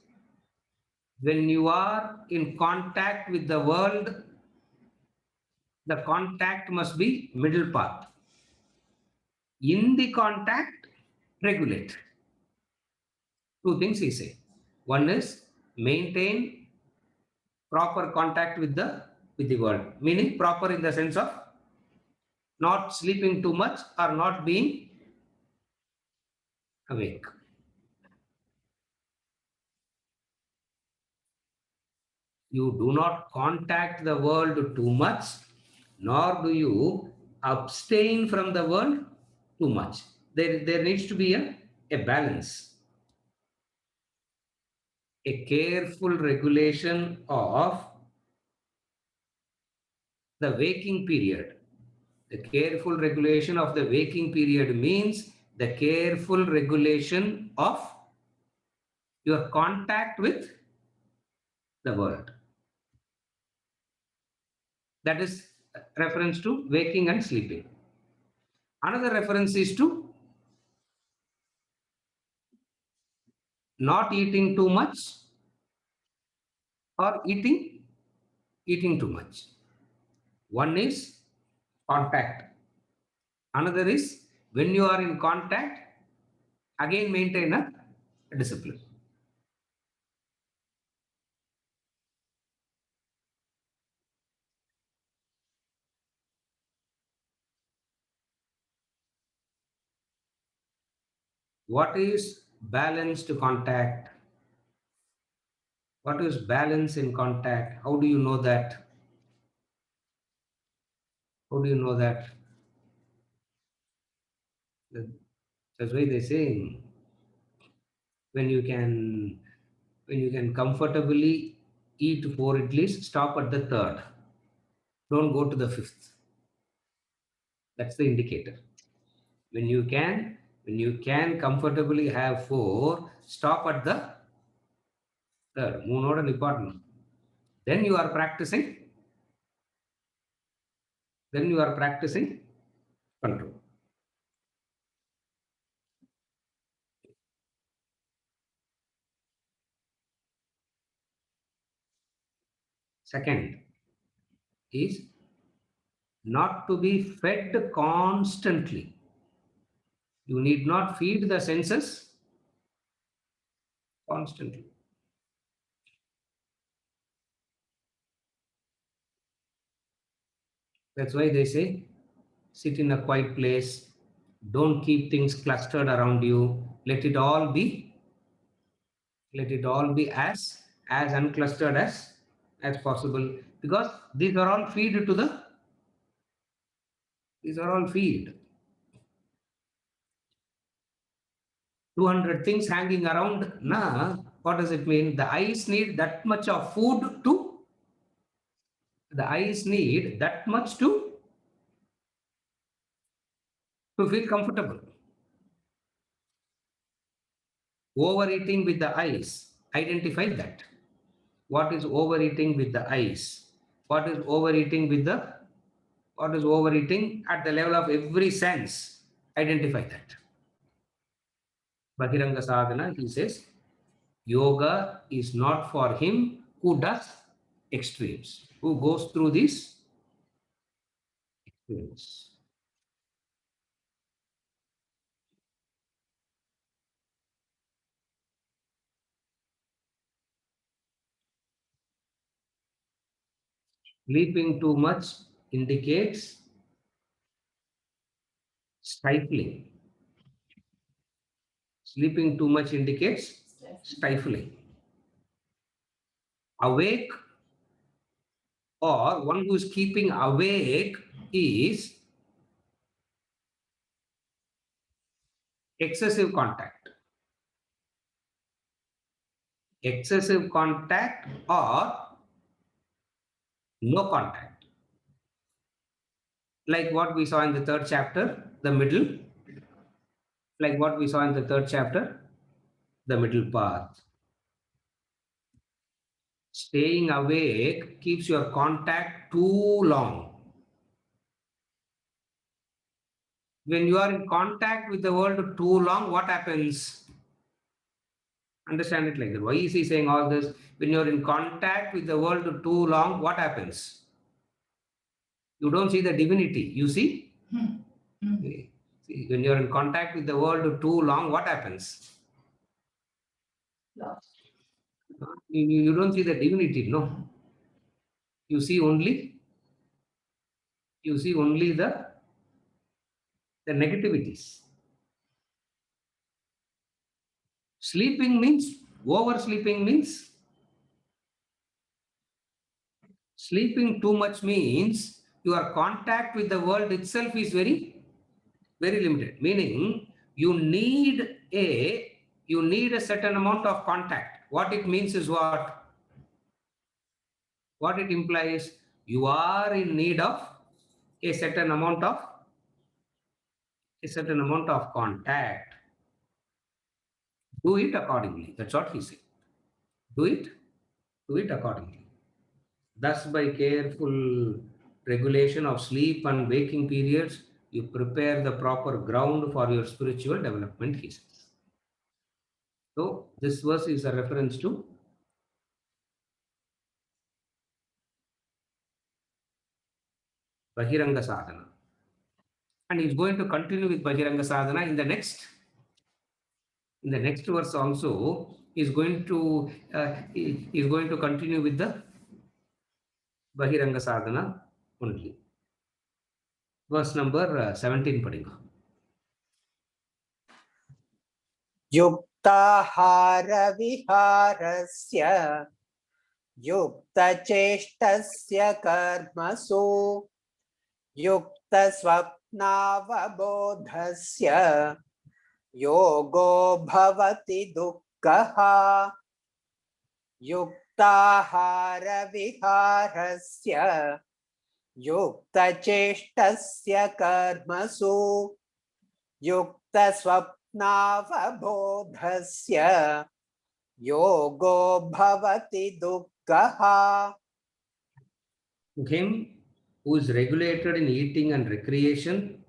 when you are in contact with the world, the contact must be middle path. In the contact, regulate. Two things he say. One is, maintain proper contact with the world, meaning proper in the sense of not sleeping too much or not being awake. You do not contact the world too much, nor do you abstain from the world too much. There needs to be a balance, a careful regulation of the waking period. The careful regulation of the waking period means the careful regulation of your contact with the world. That is reference to waking and sleeping. Another reference is to not eating too much or eating too much. One is contact. Another is, when you are in contact, again maintain a discipline. What is balanced contact? What is balance in contact? How do you know that? How do you know that? That's why they say, when you can comfortably eat 4 idlis, stop at the third. Don't go to the fifth. That's the indicator. When you can comfortably have 4, stop at the third. Moonod and important. Then you are practicing. Control. Second is, not to be fed constantly. You need not feed the senses constantly. That's why they say, sit in a quiet place. Don't keep things clustered around you. Let it all be as unclustered as possible, because these are all feed. 200 things hanging around. What does it mean? The eyes need that much of food to feel comfortable. Overeating with the eyes. Identify that. What is overeating with the eyes? What is overeating at the level of every sense? Identify that. Bhakiranga Sadhana, he says, yoga is not for him who does extremes, who goes through these extremes. Sleeping too much indicates Stifling. Sleeping too much indicates stifling. Awake, or one who is keeping awake, is excessive contact. Excessive contact or no contact. Like what we saw in the third chapter, the middle. Like what we saw in the third chapter, the middle path. Staying awake keeps your contact too long. When you are in contact with the world too long, what happens? Understand it like that. Why is he saying all this? When you're in contact with the world too long, what happens? You don't see the divinity. You see? See, when you're in contact with the world too long, what happens? Lost. You don't see the divinity, no. You see only the negativities. Sleeping means, oversleeping means, sleeping too much means your contact with the world itself is very, very limited. Meaning you need a certain amount of contact. What it means is what? What it implies? You are in need of a certain amount of contact. Do it accordingly. That's what he said. Do it accordingly. Thus, by careful regulation of sleep and waking periods, you prepare the proper ground for your spiritual development, he says. So, this verse is a reference to Bahiranga Sadhana. And he's going to continue with Bahiranga Sadhana in the next verse also. He's going to continue with the Bahiranga Sadhana only. Verse number 17 padinga. युक्ताहारविहारस्य युक्तचेष्टस्य कर्मसु युक्तस्वप्नावबोधस्य योगो भवति दुःखः युक्ताहारविहारस्य युक्तचेष्टस्य कर्मसु युक्तस्वप्नावबोधस्य योगो भवति दुःखः. To him who is regulated in eating and recreation,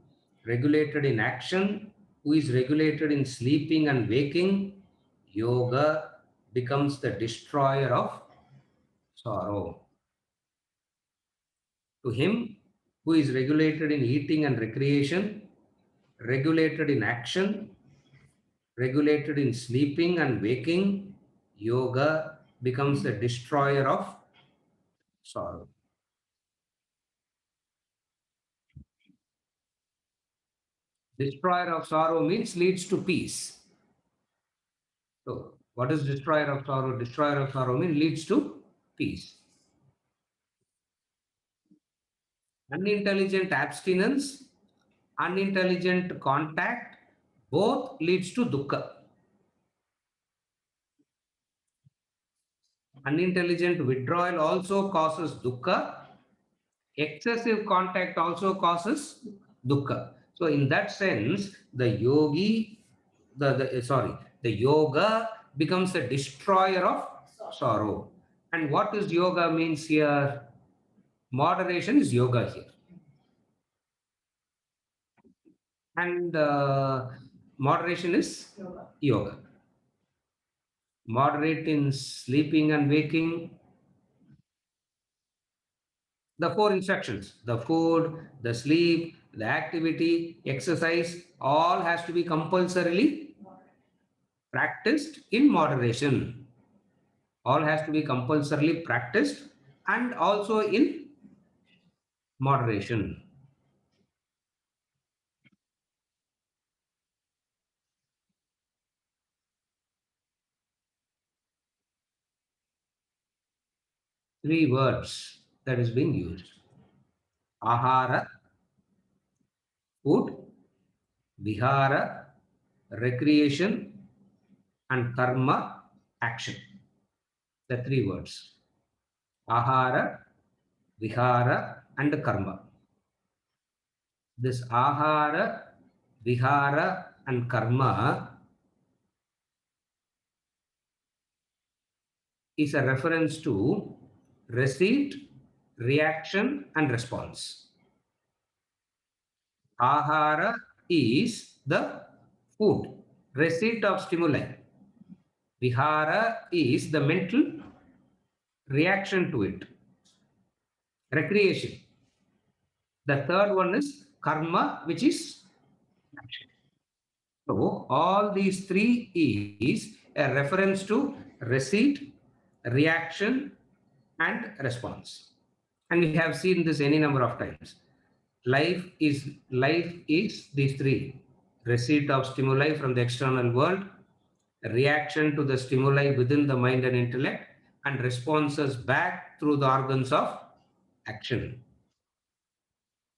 regulated in action, who is regulated in sleeping and waking, yoga becomes the destroyer of sorrow. To him who is regulated in eating and recreation, regulated in action, regulated in sleeping and waking, yoga becomes the destroyer of sorrow. Destroyer of sorrow means leads to peace. So, what is destroyer of sorrow? Destroyer of sorrow means leads to peace. Unintelligent abstinence, unintelligent contact, both leads to dukkha. Unintelligent withdrawal also causes dukkha. Excessive contact also causes dukkha. So, in that sense, the yoga becomes the destroyer of sorrow. And what is yoga means here? Moderation is yoga here. And moderation is yoga. Moderate in sleeping and waking. The four instructions, the food, the sleep, the activity, exercise, all has to be compulsorily practiced in moderation. All has to be compulsorily practiced and also in moderation. three words that is being used. Ahara, food, vihara, recreation, and karma, action. The three words. Ahara, vihara, and karma. This ahara, vihara, and karma is a reference to receipt, reaction, and response. Ahara is the food, receipt of stimuli. Vihara is the mental reaction to it. Recreation. The third one is karma, which is action. So all these three is a reference to receipt, reaction, and response. And we have seen this any number of times. Life is these three: receipt of stimuli from the external world, reaction to the stimuli within the mind and intellect, and responses back through the organs of action.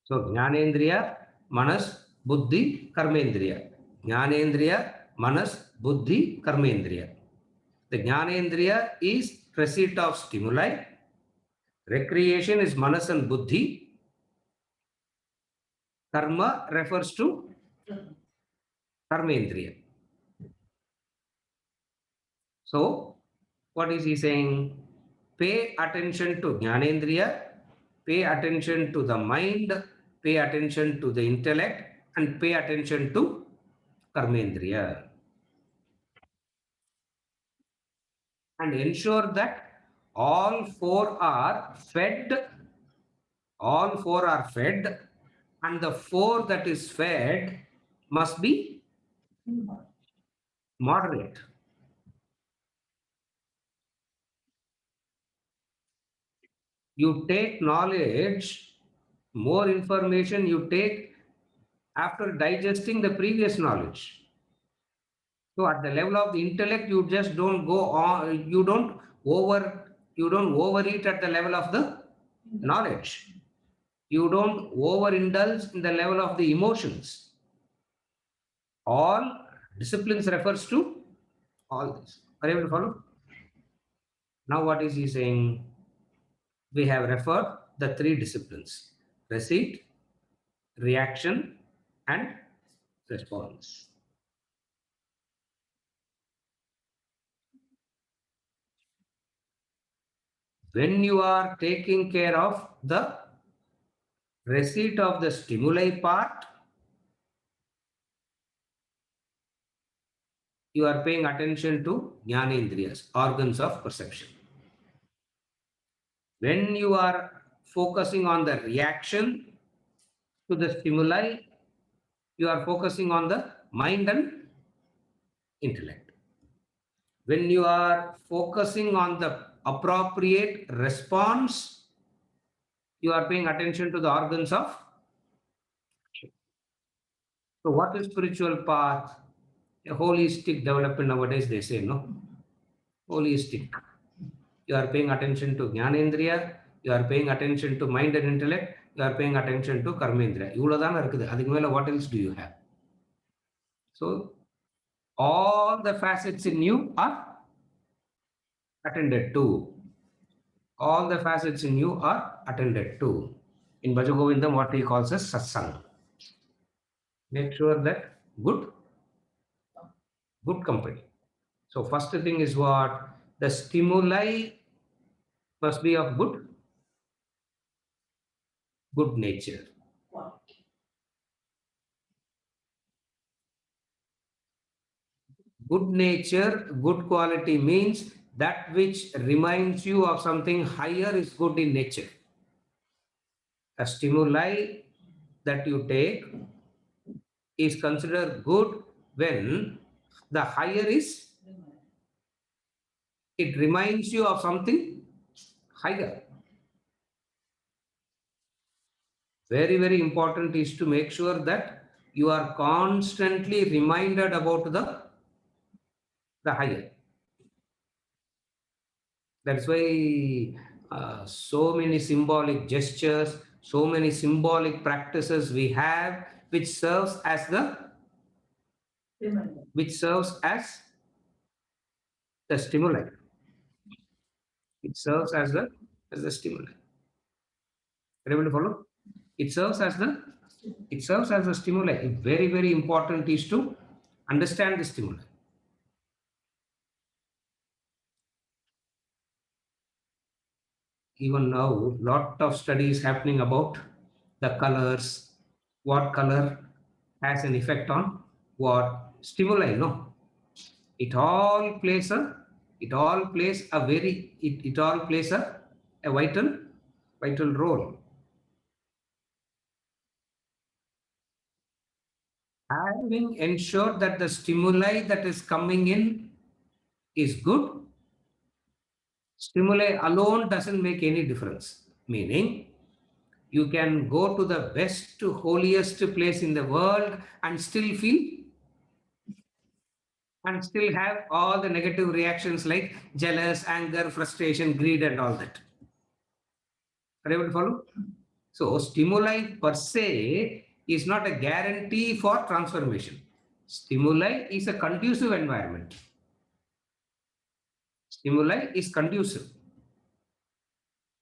So Jnanendriya, Manas, Buddhi, Karmendriya. Jnanendriya, Manas, Buddhi, Karmendriya. The Jnanendriya is receipt of stimuli. Recreation is Manas and Buddhi. Karma refers to Karmendriya. So what is he saying? Pay attention to Jnanendriya, pay attention to the mind, pay attention to the intellect, and pay attention to Karmendriya. And ensure that all four are fed, and the four that is fed must be moderate. You take knowledge, more information you take after digesting the previous knowledge. So at the level of the intellect, you just don't go on, you don't overeat at the level of the knowledge. You don't overindulge in the level of the emotions. All disciplines refers to all this. Are you able to follow? Now what is he saying? We have referred the three disciplines: receipt, reaction, and response. When you are taking care of the receipt of the stimuli part, you are paying attention to jnanendriyas, organs of perception. When you are focusing on the reaction to the stimuli, you are focusing on the mind and intellect. When you are focusing on the appropriate response, you are paying attention to the organs of action. So what is spiritual path? A holistic development nowadays, they say, no? Holistic. You are paying attention to Jnanendriya, you are paying attention to mind and intellect, you are paying attention to Karmendriya. இவ்வளவுதான் இருக்குது. அதுக்கு மேல what else do you have? So all the facets in you are attended to. All the facets in you are attended to. In Bhajagovindam, what he calls as satsang. Make sure that good company. So first thing is what? The stimuli must be of good nature. Good nature, good quality means that which reminds you of something higher is good in nature. A stimuli that you take is considered good when the higher is, it reminds you of something higher. Very, very important is to make sure that you are constantly reminded about the higher. That's why So many symbolic gestures, so many symbolic practices we have, which serves as the stimuli. It serves as the stimuli. Are you able to follow? It serves as the stimuli. Very, very important is to understand the stimuli. Even now, lot of studies happening about the colors, what color has an effect on what stimuli. No, it all plays a vital role. Having ensured that the stimuli that is coming in is good, stimuli alone doesn't make any difference. Meaning, you can go to the best, holiest place in the world and still have all the negative reactions like jealous, anger, frustration, greed, and all that. Are you able to follow? So, stimuli per se is not a guarantee for transformation. Stimuli is a conducive environment. Stimuli is conducive,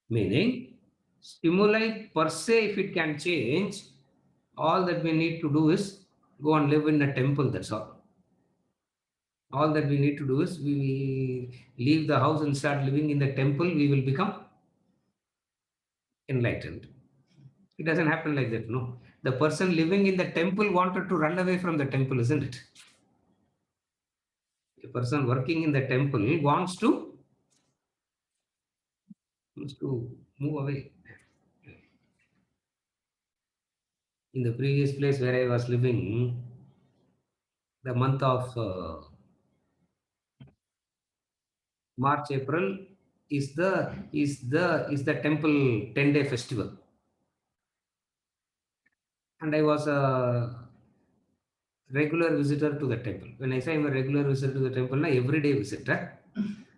meaning stimuli per se, if it can change, all that we need to do is go and live in a temple. That's all. All that we need to do is we leave the house and start living in the temple. We will become enlightened. It doesn't happen like that. No, the person living in the temple wanted to run away from the temple, isn't it? A person working in the temple wants to move away. In the previous place where I was living, the month of March, April is the temple 10-day festival, and I was a regular visitor to the temple. When I say I'm a regular visitor to the temple, na everyday visitor.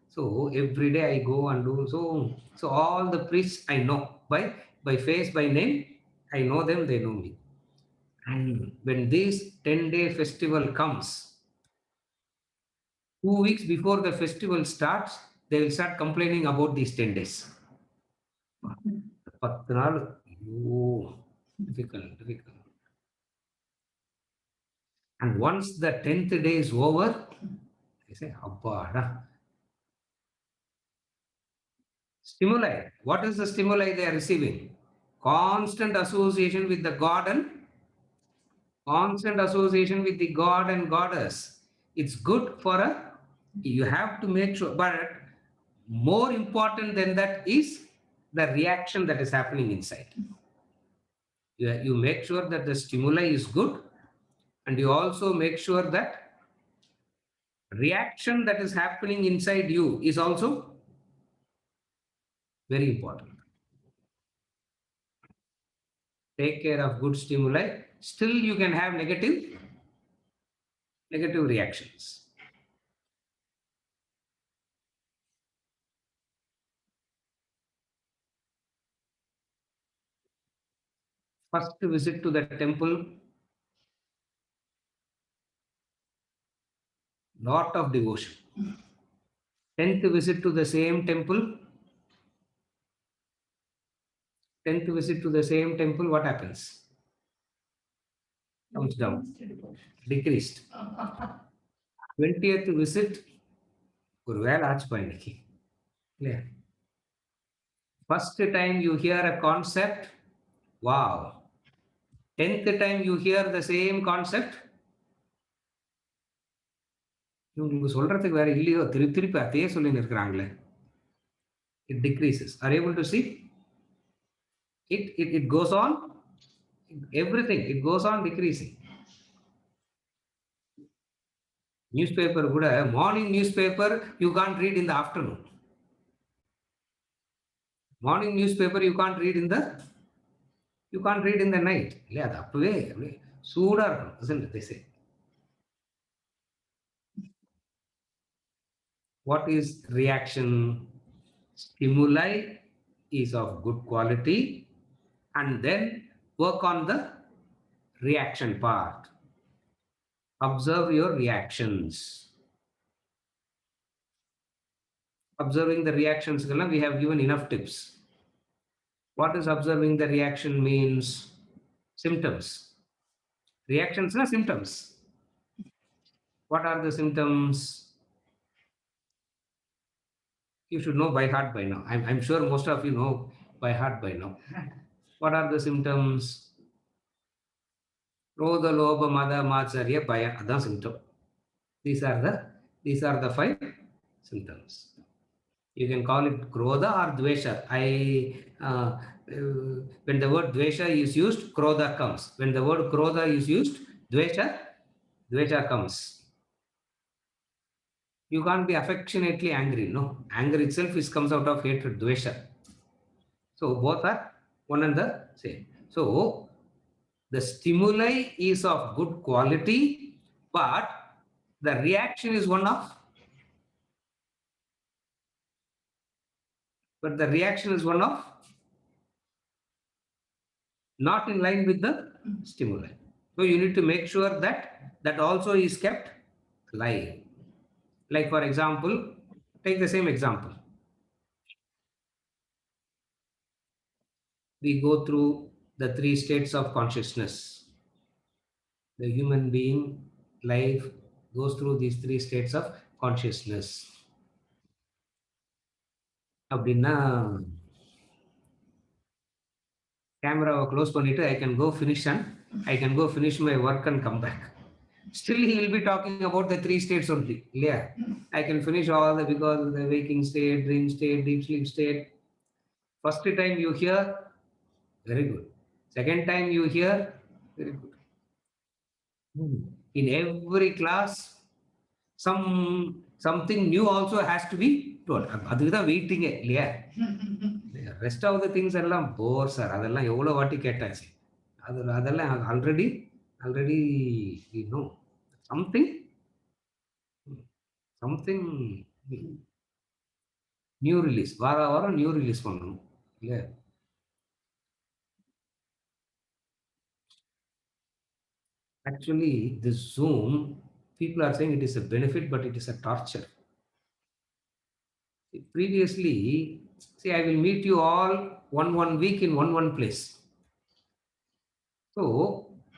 So every day I go and do so. All the priests I know by face, by name. I know them. They know me. And when this 10-day festival comes, 2 weeks before the festival starts, they will start complaining about these 10 days. 10 நாள், difficult. And once the 10th day is over, they say, Abba, stimuli. What is the stimuli they are receiving? Constant association with the God and goddess. It's good for you have to make sure, but more important than that is the reaction that is happening inside. You make sure that the stimuli is good, and you also make sure that reaction that is happening inside you is also very important. Take care of good stimuli. Still, you can have negative reactions. First visit to the temple, lot of devotion. 10th visit to the same temple. 10th visit to the same temple, what happens? Comes down, decreased. 20th visit, ஒரு வேலை ஆச்சுப்பா இன்னைக்கு. Yeah. First time you hear a concept, wow. 10th time you hear the same concept, இவங்களுக்கு சொல்றதுக்கு வேற இல்லையோ, திருப்பி அதையே சொல்லின்னு இருக்கிறாங்களே. It decreases. Are you able to see? It goes on, everything, it goes on decreasing. Newspaper kuda, morning newspaper you can't read in the afternoon. Morning newspaper you can't read in the night. இல்லையா, அது அப்பவே சூடா இருக்கும், isn't it? They say. What is reaction? Stimuli is of good quality, and then work on the reaction part. Observe your reactions. Observing the reactions, we have given enough tips. What is observing the reaction means? Symptoms. Reactions are symptoms. What are the symptoms? You should know by heart by now. I'm sure most of you know by heart by now. What are the symptoms? Krodha, Lobha, Mada, Matsarya, Baya, Adha symptom. These are the 5 symptoms. You can call it Krodha or Dvesha. When the word Dvesha is used, Krodha comes. When the word Krodha is used, Dvesha comes. You can't be affectionately angry. No, anger itself comes out of hatred, Dvesha. So both are one and the same. So the stimuli is of good quality, but the reaction is one of not in line with the stimuli. So you need to make sure that also is kept alive. Like for example, take the same example. We go through the 3 states of consciousness. The human being life goes through these 3 states of consciousness. அப்படின்னா கேமராவை close பண்ணிட்டு I can go finish my work and come back. Still he will be talking about the 3 states only. Yeah, I can finish all the, because of the waking state, dream state, deep sleep state. First time you hear, very good. Second time you hear, very good. In every class, something new also has to be told. அதுதான் வெயிட்டிங்கே இல்லையா? Rest of the things எல்லாம் போர் sir. அதெல்லாம் எவ்வளோ வாட்டி கேட்டாச்சு. அதெல்லாம் already know something new release. வாரம் new release பண்ணணும் இல்லையா? Actually, this Zoom, people are saying it is a benefit, but it is a torture. Previously, see, I will meet you all one week in one place. So,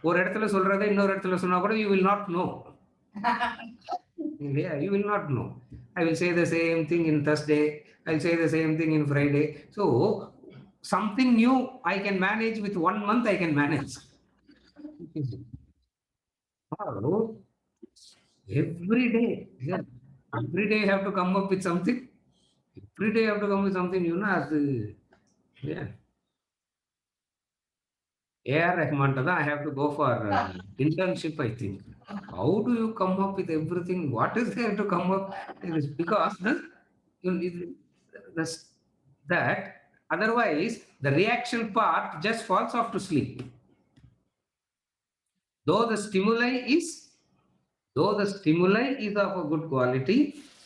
ஒரு இடத்துல சொல்றதை இன்னொரு இடத்துல சொன்னா கூட you will not know. Yeah, you will not know. I will say the same thing in Thursday. I will say the same thing in Friday. So, something new I can manage with 1 month. I can manage. Every day, yeah. Every day you have to come up with something. Every day you have to come with something, yeah. A.R. Rahman, I have to go for internship, I think. How do you come up with everything? What is there to come up? It is because that otherwise the reaction part just falls off to sleep. Though the stimuli is of a good quality,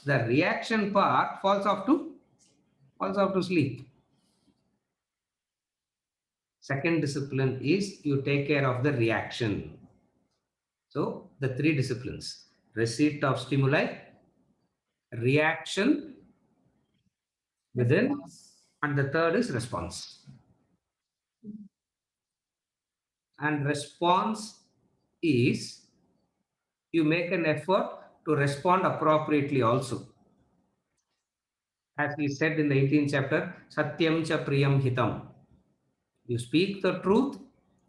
the reaction part falls off to sleep. Second discipline is you take care of the reaction. So the 3 disciplines: receipt of stimuli, reaction within, and the third is response. And response is you make an effort to respond appropriately also. As we said in the 18th chapter, Satyam cha Priyam Hitam. You speak the truth,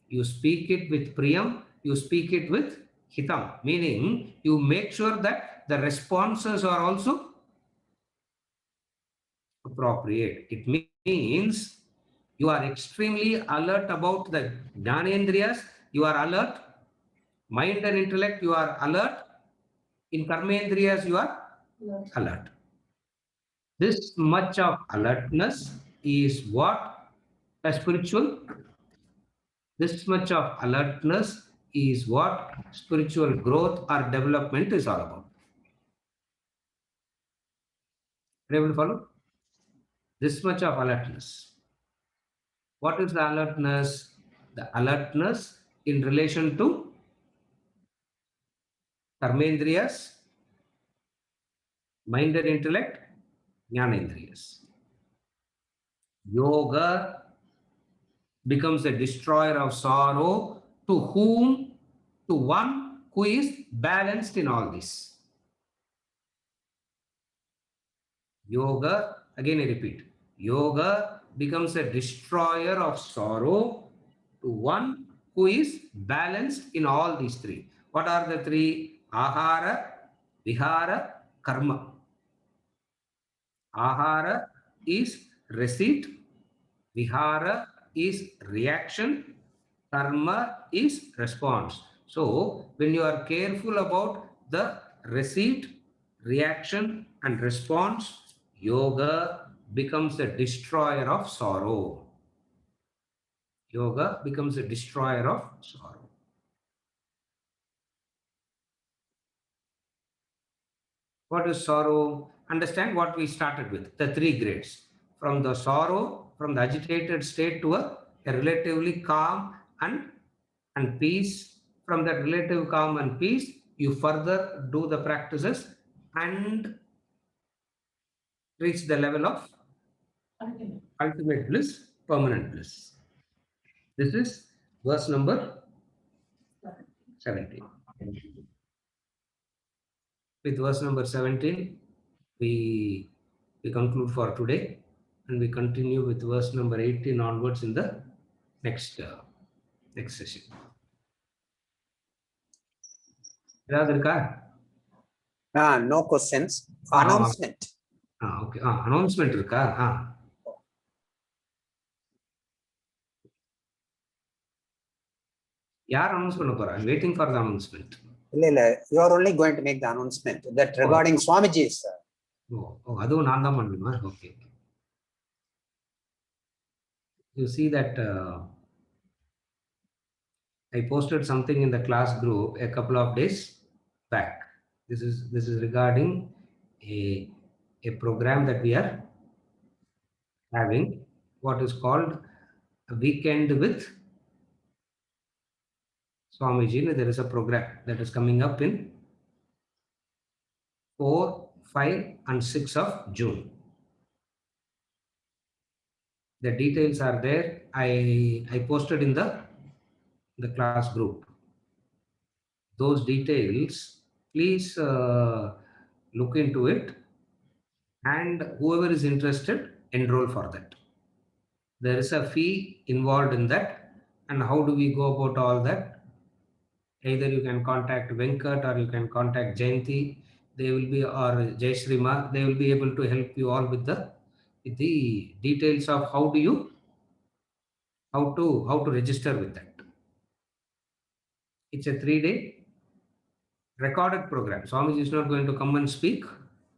you speak it with Priyam, you speak it with Hitam, meaning you make sure that the responses are also appropriate. It means you are extremely alert about the Jnanendriyas, you are alert, mind and intellect, you are alert, in Karmendriyas, you are alert. This much of alertness is what a spiritual growth or development is all about. Are you able to follow? This much of alertness. What is the alertness? The alertness in relation to karmendriyas, mind and intellect, jnanendriyas. Yoga becomes a destroyer of sorrow to whom? To one who is balanced in all this. Yoga, again I repeat, yoga becomes a destroyer of sorrow to one who is balanced in all these three. What are the three? Ahara, vihara, karma. Ahara is receipt, vihara is reaction, karma is response. So when you are careful about the receipt, reaction and response, yoga becomes a destroyer of sorrow. Yoga becomes a destroyer of sorrow. What is sorrow? Understand what we started with, the three grades. From the sorrow, from the agitated state to a relatively calm and peace. From that relative calm and peace, you further do the practices and reach the level of ultimate bliss, permanent bliss. This is verse number 17. With verse number 17, we conclude for today, and we continue with verse number 18 onwards in the next session. ஏதாவது இருக்கா? No questions. Announcement. Okay. Announcement இருக்கா? யார் announce பண்ண போறா? I'm waiting for the announcement. You are only going to make the announcement that regarding Swamiji's. அதுவும் நான் தான் பண்ணணுமா? Okay. You see that I posted something in the class group a couple of days back. This is regarding a program that we are having, what is called a weekend with Swamiji. There is a program that is coming up in 4, 5 and 6 of June. The details are there. I posted in the class group. Those details, please look into it, and whoever is interested, enroll for that. There is a fee involved in that, and how do we go about all that? Either you can contact Venkat or you can contact Jayanti. They will be, or Jayshrima. They will be able to help you all with the details of how to register with that. It's a 3-day recorded program. Swamiji is not going to come and speak.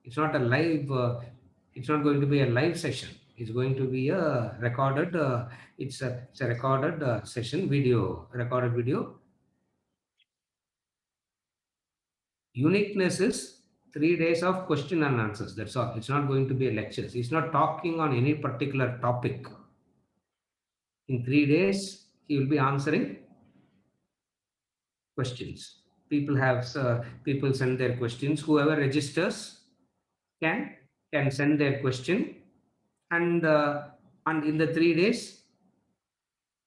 It's not a live. It's not going to be a live session. It's going to be a recorded. It's a recorded session, recorded video. Uniqueness is 3 days of question and answers. That's all. It's not going to be a lecture. He's not talking on any particular topic. In 3 days, he will be answering questions. People send their questions. Whoever registers can send their question, and in the 3 days,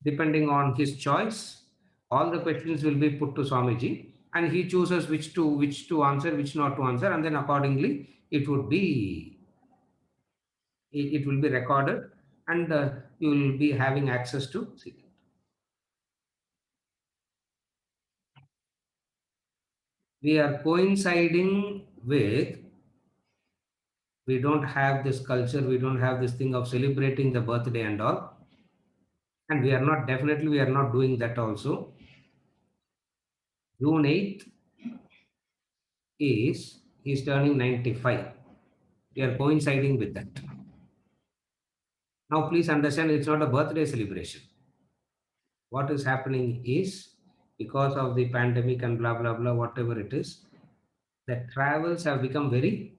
depending on his choice, all the questions will be put to Swamiji, and he chooses which to answer, which not to answer, and then accordingly it will be recorded, and you will be having access to see it. We are coinciding with, we don't have this culture, we don't have this thing of celebrating the birthday and all, and we are not doing that also. June 8th he's turning 95. We are coinciding with that. Now please understand, it's not a birthday celebration. What is happening is, because of the pandemic and blah blah blah, whatever it is, the travels have become very,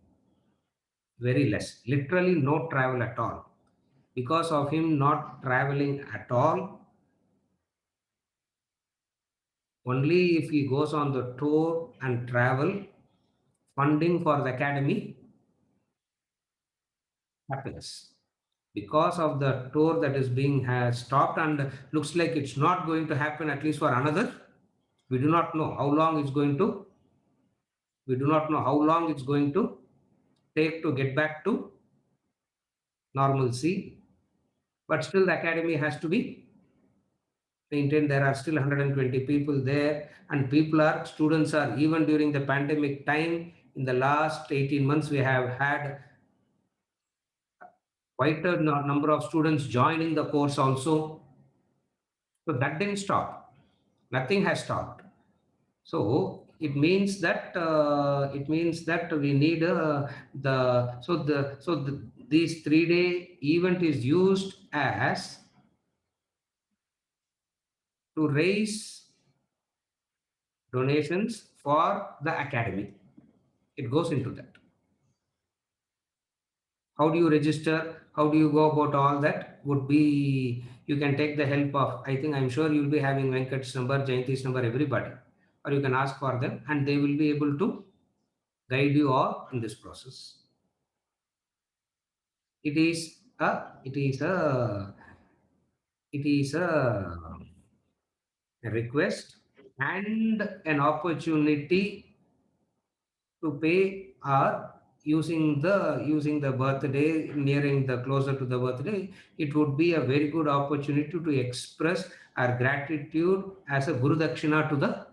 very less. Literally no travel at all. because of him not traveling at all. Only if he goes on the tour and travel, funding for the academy happens. Because of the tour that is being has stopped and looks like it's not going to happen at least for another, we do not know how long it's going to, we do not know how long it's going to take to get back to normalcy. But still the academy has to be maintained. There are still 120 people there, and people are, students are, even during the pandemic time, in the last 18 months, we have had quite a number of students joining the course also. So that didn't stop. Nothing has stopped. So it means that we need these 3-day event is used as to raise donations for the academy. It goes into that. How do you register? How do you go about all that? Would be, you can take the help of, I think, I'm sure you'll be having Venkat's number, Jayanti's number, everybody, or you can ask for them and they will be able to guide you all in this process. It is a, it is a, it is a request and an opportunity to pay our using the birthday, nearing the closer to the birthday. It would be a very good opportunity to express our gratitude as a guru dakshina to the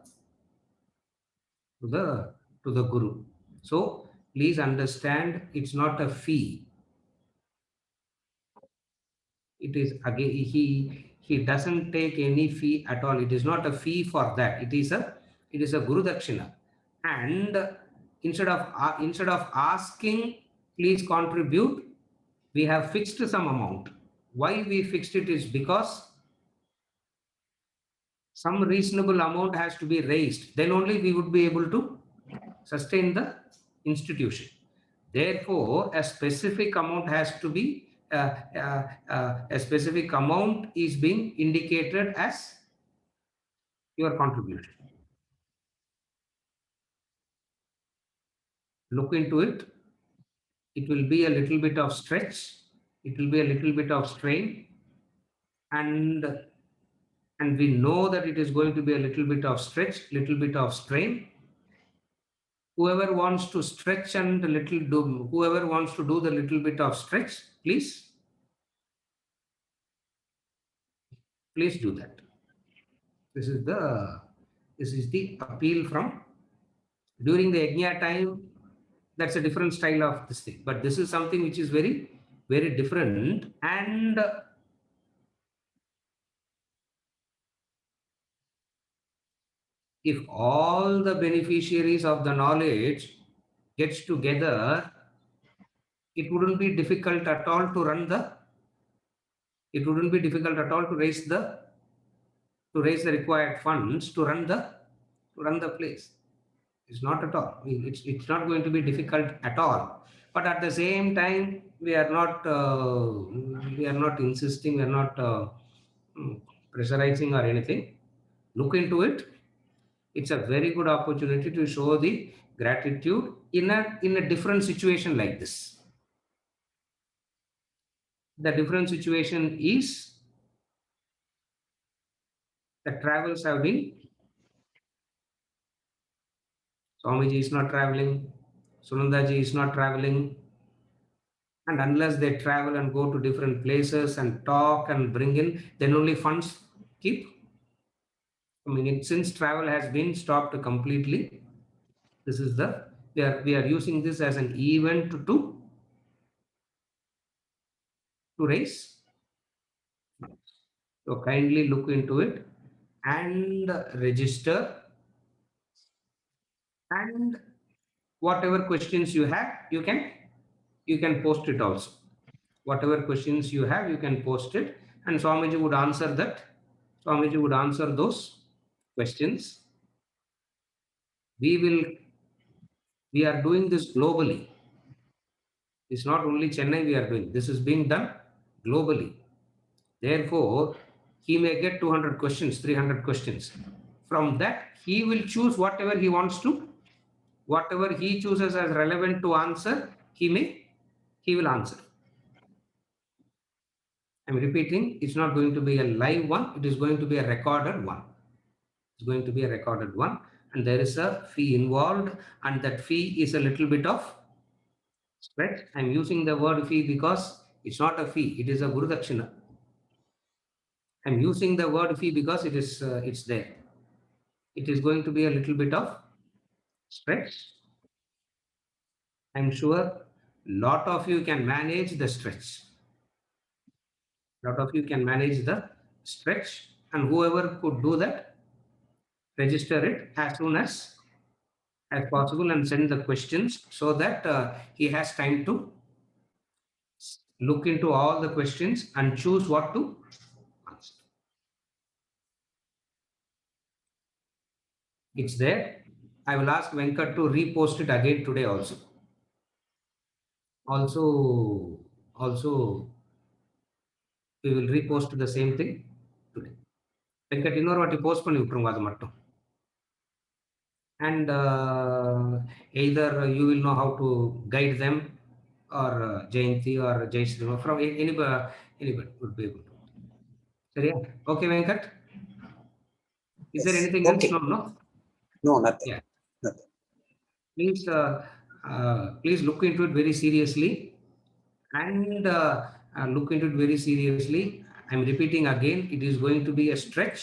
to the to the guru. So please understand, it's not a fee. It is, again, he doesn't take any fee at all. It is not a fee for that. It is a guru dakshina. And instead of asking, please contribute, we have fixed some amount. Why we fixed it is because some reasonable amount has to be raised, then only we would be able to sustain the institution. Therefore, a specific amount has to be, a specific amount is being indicated as your contribution. Look into it. It will be a little bit of stretch. It will be a little bit of strain. And we know that it is going to be a little bit of stretch, little bit of strain. Whoever wants to stretch and whoever wants to do the little bit of stretch, please do that. This is the appeal from during the yajna time. That's a different style of this thing, but this is something which is very, very different. And if all the beneficiaries of the knowledge gets together, it wouldn't be difficult at all to run the, it wouldn't be difficult at all to raise the required funds to run the place. It's not at all. It's not going to be difficult at all. But at the same time, we are not insisting, we are not pressurizing or anything. Look into it. It's a very good opportunity to show the gratitude in a different situation like this. The different situation is the travels have been, Swamiji is not traveling, Sunandaji is not traveling, and unless they travel and go to different places and talk and bring in, then only funds keep coming in. Since travel has been stopped completely, this is the, we are using this as an event to raise funds. So kindly look into it and register, and whatever questions you have, you can post it also. Whatever questions you have, you can post it, and Swamiji would answer that. Swamiji would answer those questions. We are doing this globally. It's not only Chennai we are doing. This is being done globally. Therefore, he may get 200 questions, 300 questions. From that, he will choose whatever he wants to, whatever he chooses as relevant to answer, he will answer. I'm repeating, it's not going to be a live one, it is going to be a recorded one. It's going to be a recorded one, and there is a fee involved, and that fee is a little bit of spread. I'm using the word fee because it's not a fee, it is a Guru Dakshina. I'm using the word fee because it's there. It is going to be a little bit of stretch. I'm sure lot of you can manage the stretch. Lot of you can manage the stretch, and whoever could do that, register it as soon as possible and send the questions so that he has time to look into all the questions and choose what to answer. It's there. I will ask Venkat to repost it again today also. Also, we will repost the same thing today. Venkat, இன்னொரு வாட்டி post பண்ணி விட்டுருங்க அது மட்டும். And either you will know how to guide them, or Jayanti or Jayashree, from anybody would be able to. Sorry, okay, Venkat? Is there Yes. anything Okay. else? No? No, nothing. Yeah. Nothing. Please look into it very seriously, and look into it very seriously. I'm repeating again, it is going to be a stretch.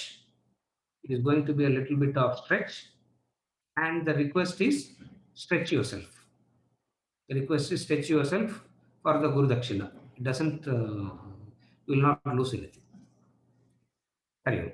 It is going to be a little bit of stretch, and the request is stretch yourself. The request is stretch yourself for the Guru Dakshina. It doesn't, you will not lose anything. Hari Om.